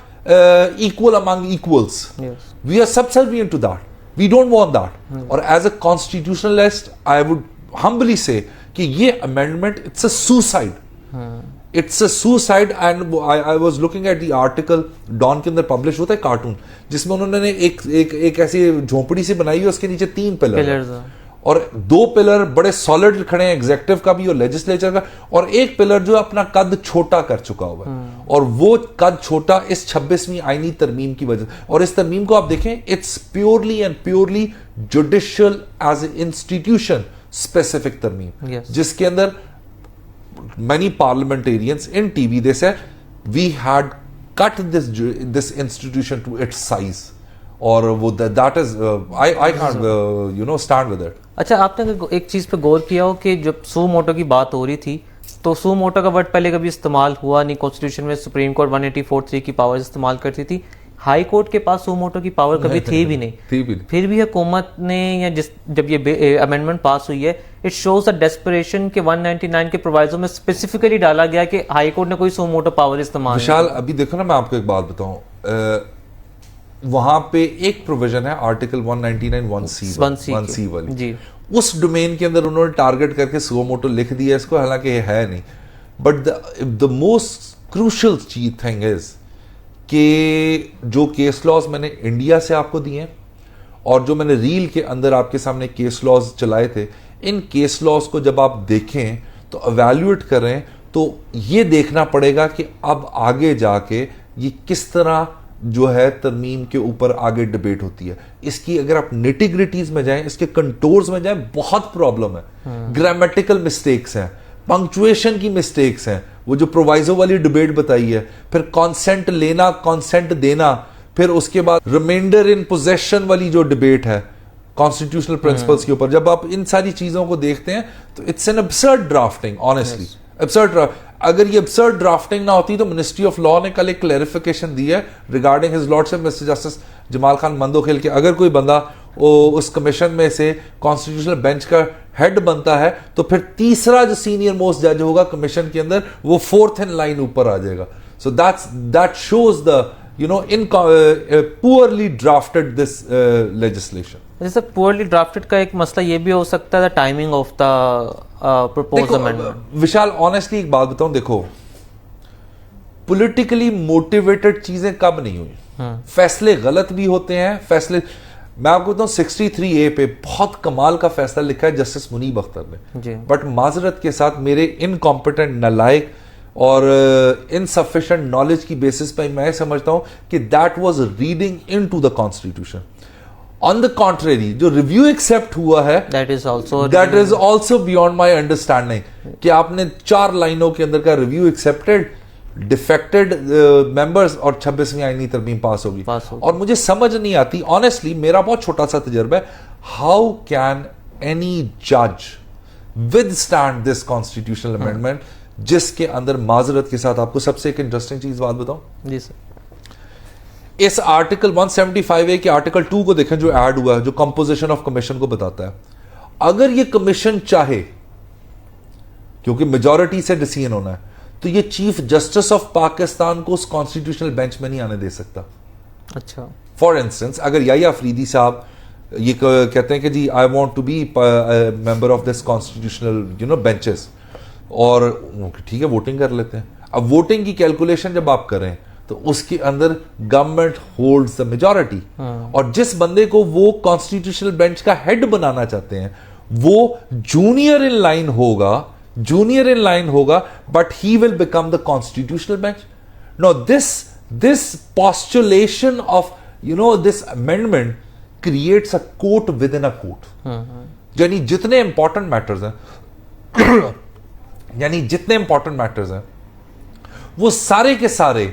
equal among equals. Yes. We are subservient to that. We don't want that. और as a constitutionalist, I would humbly say कि ये amendment it's a suicide. It's a suicide. And I was looking at the article Dawn के अंदर publish होता है cartoon जिसमें उन्होंने एक ऐसी झोंपड़ी सी बनाई है, उसके नीचे 3 पिलर और 2 पिलर बड़े सॉलिड खड़े हैं, एग्जेक्टिव का भी और लेजिस्लेचर का, और एक पिलर जो अपना कद छोटा कर चुका हुआ है और वो कद छोटा इस 26वीं आईनी तरमीम की वजह। और इस तरमीम को आप देखें, it's purely and purely judicial as a institution specific तरमीम, जिसके अंदर many parliamentarians in TV they said we had cut this institution to its size और वो that is I can't stand with it। अच्छा, आपने एक चीज पे गौर किया हो कि जब सू मोटो की बात हो रही थी तो सू मोटो का वर्ड पहले कभी इस्तेमाल हुआ नहीं कॉन्स्टिट्यूशन में। सुप्रीम कोर्ट 184(3) की पावर इस्तेमाल करती थी, हाई कोर्ट के पास सू मोटो की पावर कभी थी भी नहीं। फिर भी हुकूमत ने या जब ये अमेंडमेंट पास हुई है, इट शोज द डेस्परेशन के 199 के प्रोवाइजो में स्पेसिफिकली डाला गया कि हाई कोर्ट ने कोई सू मोटो पावर इस्तेमाल। विशाल, अभी देखो ना, मैं आपको एक बात बताऊं, वहां पे एक प्रोविजन है आर्टिकल 199 1C वाली जी। उस डोमेन के अंदर उन्होंने टारगेट करके सू मोटो लिख दिया इसको, हालांकि ये है नहीं। But the most crucial thing is कि जो केस लॉज मैंने इंडिया से आपको दिए और जो मैंने रील के अंदर आपके सामने केस लॉज चलाए थे, इन केस लॉज को जब आप देखें तो एवेल्युएट करें तो ये देखना पड़ेगा कि अब आगे जाके ये किस तरह जो है तरमीम के ऊपर आगे डिबेट होती है। इसकी अगर आप निटिग्रिटीज में जाएं, इसके कंटोर्स में जाएं, बहुत प्रॉब्लम है। ग्रामेटिकल मिस्टेक्स हैं, पंक्चुएशन की मिस्टेक्स हैं, वो जो प्रोवाइजो वाली डिबेट बताई है, फिर कॉन्सेंट लेना, कॉन्सेंट देना, फिर उसके बाद रिमाइंडर इन पोजेशन वाली जो डिबेट है कॉन्स्टिट्यूशनल प्रिंसिपल्स के ऊपर, जब आप इन सारी चीजों को देखते हैं तो it's an absurd drafting, honestly absurd draft. अगर ये अब्सर्ड ड्राफ्टिंग ना होती तो मिनिस्ट्री ऑफ लॉ ने कल एक क्लैरिफिकेशन दी है regarding his lordship mister justice Jamal Khan Mandokhel के अगर कोई बंदा उस कमीशन में से कॉन्स्टिट्यूशनल बेंच का हेड बनता है तो फिर तीसरा जो सीनियर मोस्ट जज होगा कमीशन के अंदर वो 4th इन लाइन ऊपर आ जाएगा। So that shows the poorly drafted this legislation। जैसे poorly drafted का एक मसला ये भी हो सकता है timing of the proposed amendment। Vishal, honestly एक बात बताऊं, देखो पॉलिटिकली मोटिवेटेड चीजें कब नहीं हुई, फैसले गलत भी होते हैं। फैसले मैं आपको बताऊं 63A पे बहुत कमाल का फैसला लिखा है जस्टिस मुनीब अख्तर ने, बट माजरत के साथ मेरे इनकॉम्पिटेंट, नालायक और इनसफिशिएंट नॉलेज की बेसिस पे मैं समझता हूं कि that was reading into the constitution. On the contrary जो रिव्यू एक्सेप्ट हुआ है that is also beyond my understanding कि आपने 4 लाइनों के अंदर का रिव्यू एक्सेप्टेड, डिफेक्टेड मेंबर्स और 26वीं आईनी तरमीम पास होगी। और मुझे समझ नहीं आती, ऑनेस्टली मेरा बहुत छोटा सा तजर्बा है, हाउ कैन एनी जज विदस्टैंड दिस कॉन्स्टिट्यूशनल अमेंडमेंट जिसके अंदर माजरत के साथ आपको सबसे एक इंटरेस्टिंग चीज बात बताऊं जी सर, इस आर्टिकल 175A के आर्टिकल 2 को देखें जो ऐड हुआ है, जो कंपोजिशन ऑफ कमीशन को बताता है। अगर ये कमीशन चाहे, क्योंकि मेजॉरिटी से डिसीजन होना है, तो ये चीफ जस्टिस ऑफ पाकिस्तान को उस कॉन्स्टिट्यूशनल बेंच में नहीं आने दे सकता। अच्छा, फॉर इंस्टेंस अगर याया अफरीदी साहब ये कहते हैं कि जी I want to be member of this constitutional benches, और ठीक है वोटिंग कर लेते हैं। अब वोटिंग की कैलकुलेशन जब आप करें तो उसके अंदर गवर्नमेंट होल्ड्स द मेजॉरिटी, और जिस बंदे को वो कॉन्स्टिट्यूशनल बेंच का हेड बनाना चाहते हैं वो जूनियर इन लाइन होगा, but he will become the constitutional bench. No this postulation of this amendment creates a court within a court. यानी जितने इंपॉर्टेंट मैटर्स हैं वो सारे के सारे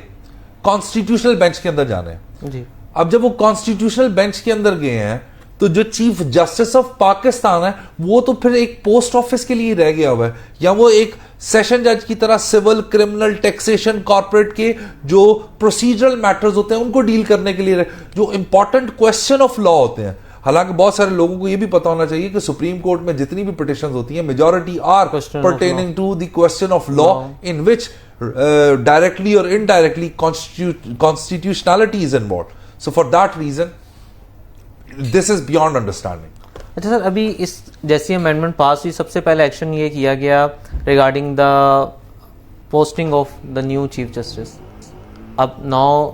कॉन्स्टिट्यूशनल बेंच के अंदर जाने हैं जी। अब जब वो कॉन्स्टिट्यूशनल बेंच के अंदर गए हैं तो जो चीफ जस्टिस ऑफ पाकिस्तान है वो तो फिर एक पोस्ट ऑफिस के लिए रह गया हुआ है, या वो एक सेशन जज की तरह सिविल, क्रिमिनल, टैक्सेशन, कॉर्पोरेट के जो प्रोसीजरल मैटर्स होते हैं उनको डील करने के लिए जो इंपॉर्टेंट क्वेश्चन ऑफ लॉ होते हैं। हालांकि बहुत सारे लोगों को यह भी पता होना चाहिए कि सुप्रीम कोर्ट में जितनी भी पिटिशंस होती हैं majority are pertaining to the question of law in which directly और indirectly constitutionality is involved. So for that reason this is beyond understanding. अच्छा सर, अभी इस जैसी अमेंडमेंट पास हुई सबसे पहले एक्शन ये किया गया regarding the posting of the new chief justice. अब नाउ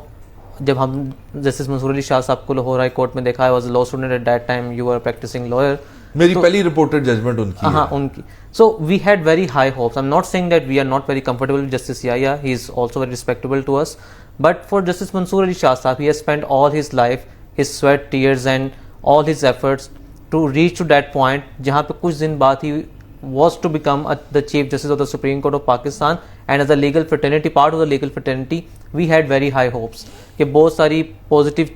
जब हम जस्टिस मंसूर अली शाह साहब को लाहौर हाई कोर्ट में देखा, I was a law student at that time, you were practicing lawyer, मेरी पहली रिपोर्टेड जजमेंट उनकी हाँ उनकी। So we had very high hopes. I am not saying that we are not very comfortable with justice Yahya, he is also very respectable to us, but for justice Mansoor Ali Shah साहब, he has spent all his life, his sweat, tears and all his efforts to reach to that point जहाँ पे कुछ दिन बाद ही was to become the Chief Justice of the Supreme Court of Pakistan, and as a legal fraternity, part of the legal fraternity, we had very high hopes कि बहुत सारी positive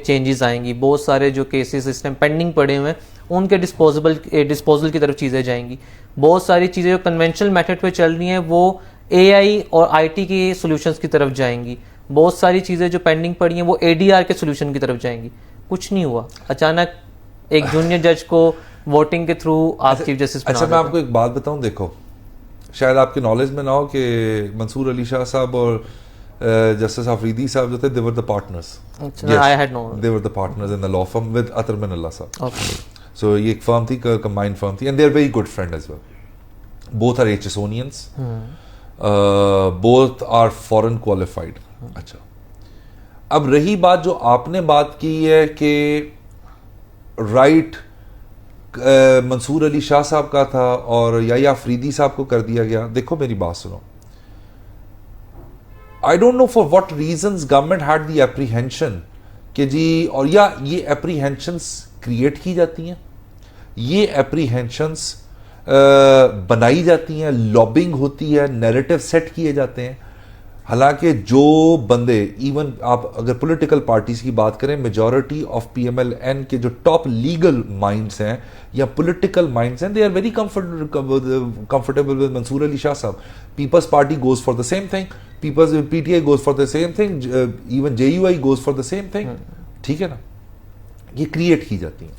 changes आएंगी, बहुत सारे जो केसेस इस टाइम पेंडिंग पड़े हुए हैं उनके डिस्पोजल की तरफ चीज़ें जाएंगी, बहुत सारी चीज़ें जो कन्वेंशनल मेथड पे चल रही हैं वो AI और IT के सॉल्यूशंस की तरफ जाएंगी, बहुत सारी चीज़ें जो पेंडिंग पड़ी हैं वो ADR के सॉल्यूशन की तरफ जाएंगी। कुछ नहीं हुआ, अचानक एक जूनियर जज को वोटिंग के थ्रू आप चीफ जस्टिस बना। अच्छा मैं आपको एक बात बताऊं, देखो शायद आपके नॉलेज में ना हो कि मंसूर अली शाह साहब और जस्टिस आफरीदी साहब जो थे, they were the partners. I had no, they were the partners in the law firm with Athar Minallah साहब। ओके, सो ये एक फर्म थी, कंबाइंड फर्म थी, and they are very good friend as well. Both are HSonians, both are foreign qualified. अच्छा, अब रही बात जो आपने बात की है कि राइट मंसूर अली शाह साहब का था और या अफरीदी साहब को कर दिया गया। देखो मेरी बात सुनो, I don't know for what reasons government had the apprehension कि जी, और या ये एप्रीहेंशंस क्रिएट की जाती हैं, ये एप्रीहेंशंस बनाई जाती हैं, लॉबिंग होती है, नैरेटिव सेट किए जाते हैं। हालांकि जो बंदे, इवन आप अगर पॉलिटिकल पार्टीज की बात करें, मेजॉरिटी ऑफ PMLN के जो टॉप लीगल माइंड्स हैं या पॉलिटिकल माइंड्स हैं, they are very comfortable with Mansoor Ali Shah साहब। Peoples Party goes for the same thing, PTI goes for the same thing, even JUI goes for the same thing. ठीक है ना, ये क्रिएट की जाती हैं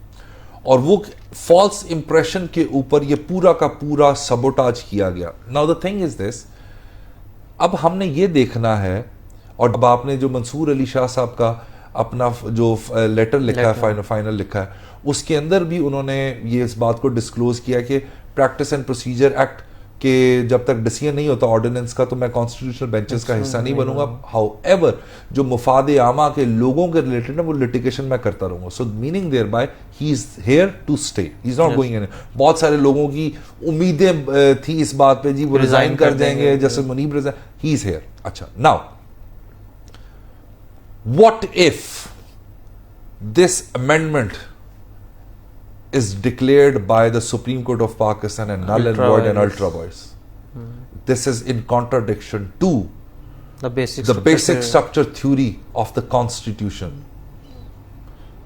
और वो फॉल्स इंप्रेशन के ऊपर ये पूरा का पूरा सबोटाज किया गया। Now the thing is this, अब हमने ये देखना है, और अब आपने जो मंसूर अली शाह साहब का अपना जो लेटर लिखा है, फाइनल लिखा है, उसके अंदर भी उन्होंने ये इस बात को डिस्क्लोज किया कि प्रैक्टिस एंड प्रोसीजर एक्ट के जब तक डिसीजन नहीं होता ऑर्डिनेंस का, तो मैं कॉन्स्टिट्यूशनल बेंचेस का हिस्सा नहीं बनूंगा। हाउएवर जो मुफादे आमा के लोगों के रिलेटेड है वो लिटिगेशन मैं करता रहूंगा। So meaning thereby he is here to stay, he is not going anywhere. बहुत सारे लोगों की उम्मीदें थी इस बात पे, जी वो रिजाइन कर देंगे, justice Munib resign, he is here. अच्छा, now what if this amendment is declared by the Supreme Court of Pakistan and null and void and ultra voice. This is in contradiction to the basic structure theory of the Constitution.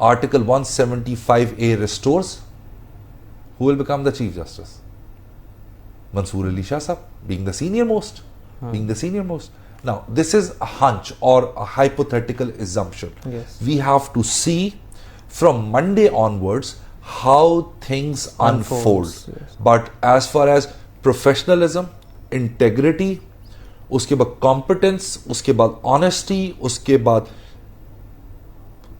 Article 175A restores. Who will become the Chief Justice? Mansoor Ali Shah Sahab, being the senior most. Now, this is a hunch or a hypothetical assumption. Yes. We have to see from Monday onwards how things unfold. Yes. But as far as professionalism, integrity, उसके बाद competence, उसके बाद honesty, उसके बाद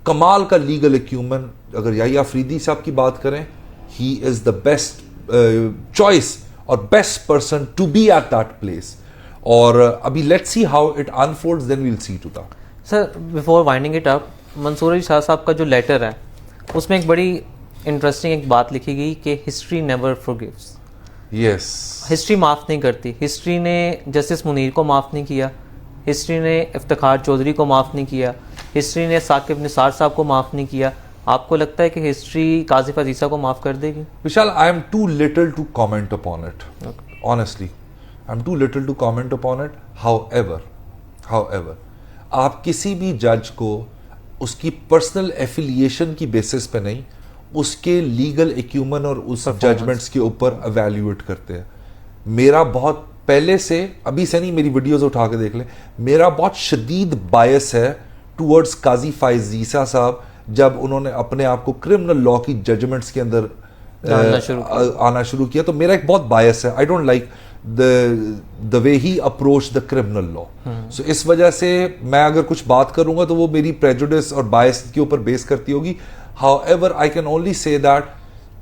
कमाल का legal acumen. अगर याहिया अफरीदी साहब की बात करें, he is the best choice और best person to be at that place. और अभी let's see how it unfolds, then we will see to that. Sir before winding it up, Mansoor Ali Shah साहब का जो लेटर है उसमें एक बड़ी इंटरेस्टिंग एक बात लिखी गई कि history never forgives. Yes, history माफ़ नहीं करती। हिस्ट्री ने जस्टिस मुनीर को माफ़ नहीं किया, हिस्ट्री ने इफ्तिखार चौधरी को माफ़ नहीं किया, हिस्ट्री ने साकिब निसार साहब को माफ़ नहीं किया। आपको लगता है कि हिस्ट्री काजिफ अजीज़ा को माफ़ कर देगी? Vishal, I am too little to comment upon it, honestly I am too little to comment upon it. However आप किसी भी जज को उसकी पर्सनल एफिलिएशन की बेसिस पे नहीं, उसके लीगल एक्यूमन और उस जजमेंट्स के ऊपर एवेल्यूएट करते हैं। मेरा बहुत पहले से, अभी से नहीं, मेरी वीडियोस उठा के देख लें, मेरा बहुत शदीद बायस है टूवर्ड्स काजी फाइज ईसा साहब जब उन्होंने अपने आप को क्रिमिनल लॉ की जजमेंट्स के अंदर आना शुरू किया। तो मेरा एक बहुत बायस है, I don't like the way he approach the criminal law. So इस वजह से मैं अगर कुछ बात करूंगा तो वो मेरी प्रेजुडिस और बायस के ऊपर बेस करती होगी। However I can only say that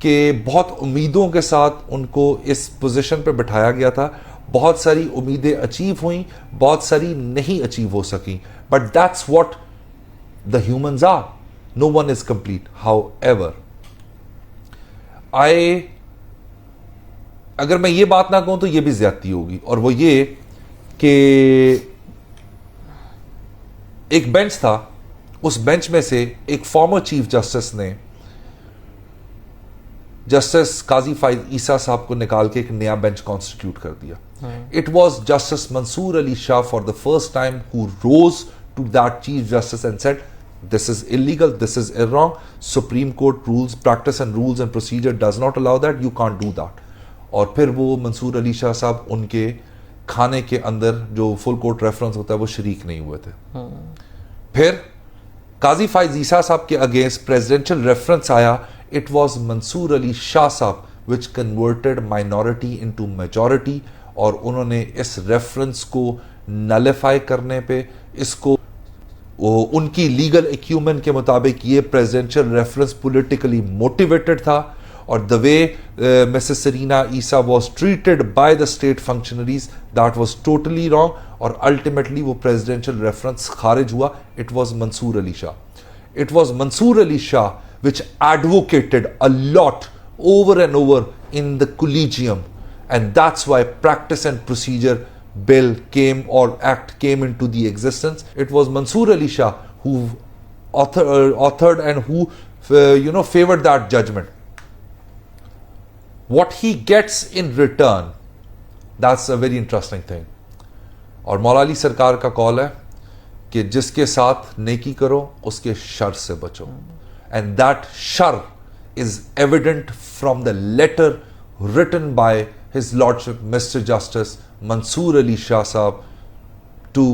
कि बहुत उम्मीदों के साथ उनको इस पोजीशन पे बिठाया गया था, बहुत सारी उम्मीदें अचीव हुई, बहुत सारी नहीं अचीव हो सकी, but that's what the humans are, no one is complete. However अगर मैं ये बात ना कहूं तो ये भी ज्यादती होगी, और वो ये कि एक बेंच था, उस बेंच में से एक फॉर्मर चीफ जस्टिस ने जस्टिस काजी फाइज ईसा साहब को निकाल के एक नया बेंच कॉन्स्टिट्यूट कर दिया। It was justice Mansoor Ali Shah for the first time who rose to that chief justice and said this is illegal, this is wrong, Supreme Court rules, practice and rules and procedure does not allow that, you can't do that। और फिर वो मंसूर अली शाह साहब उनके खाने के अंदर जो full court reference होता है वो शरीक नहीं हुए थे। फिर काजी फाइज ईसा साहब के अगेंस्ट प्रेसिडेंशियल रेफरेंस आया, इट वॉज मंसूर अली शाह साहब विच कन्वर्टेड माइनॉरिटी इनटू मेजॉरिटी, और उन्होंने इस रेफरेंस को नलिफाई करने पे इसको उनकी लीगल एक्यूमेन के मुताबिक ये प्रेसिडेंशियल रेफरेंस पॉलिटिकली मोटिवेटेड था, और the way Mrs Sarina Isa was treated by the state functionaries that was totally wrong, और अल्टीमेटली वो प्रेसिडेंशियल रेफरेंस खारिज हुआ। It was Mansoor Ali Shah which advocated a lot over and over in the collegium, and that's why practice and procedure bill came or act came into the existence. It was Mansoor Ali Shah who authored and who favored that judgment. What he gets in return, that's a very interesting thing. और मौला अली सरकार का call है कि जिसके साथ नेकी करो उसके शर से बचो, and that shar is evident from the letter written by His Lordship Mr. Justice Mansoor Ali Shah Sahab to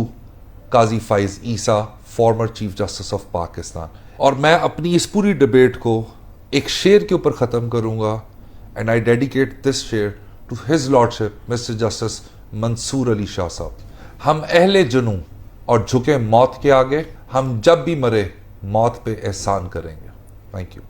Qazi Faiz Isa, former Chief Justice of Pakistan. और मैं अपनी इस पूरी डिबेट को एक शेर के ऊपर ख़त्म करूँगा, and I dedicate this share to His Lordship Mr. Justice Mansoor Ali Shah Sahab. हम अहले जुनू और झुके मौत के आगे, हम जब भी मरे मौत पे एहसान करेंगे। Thank you.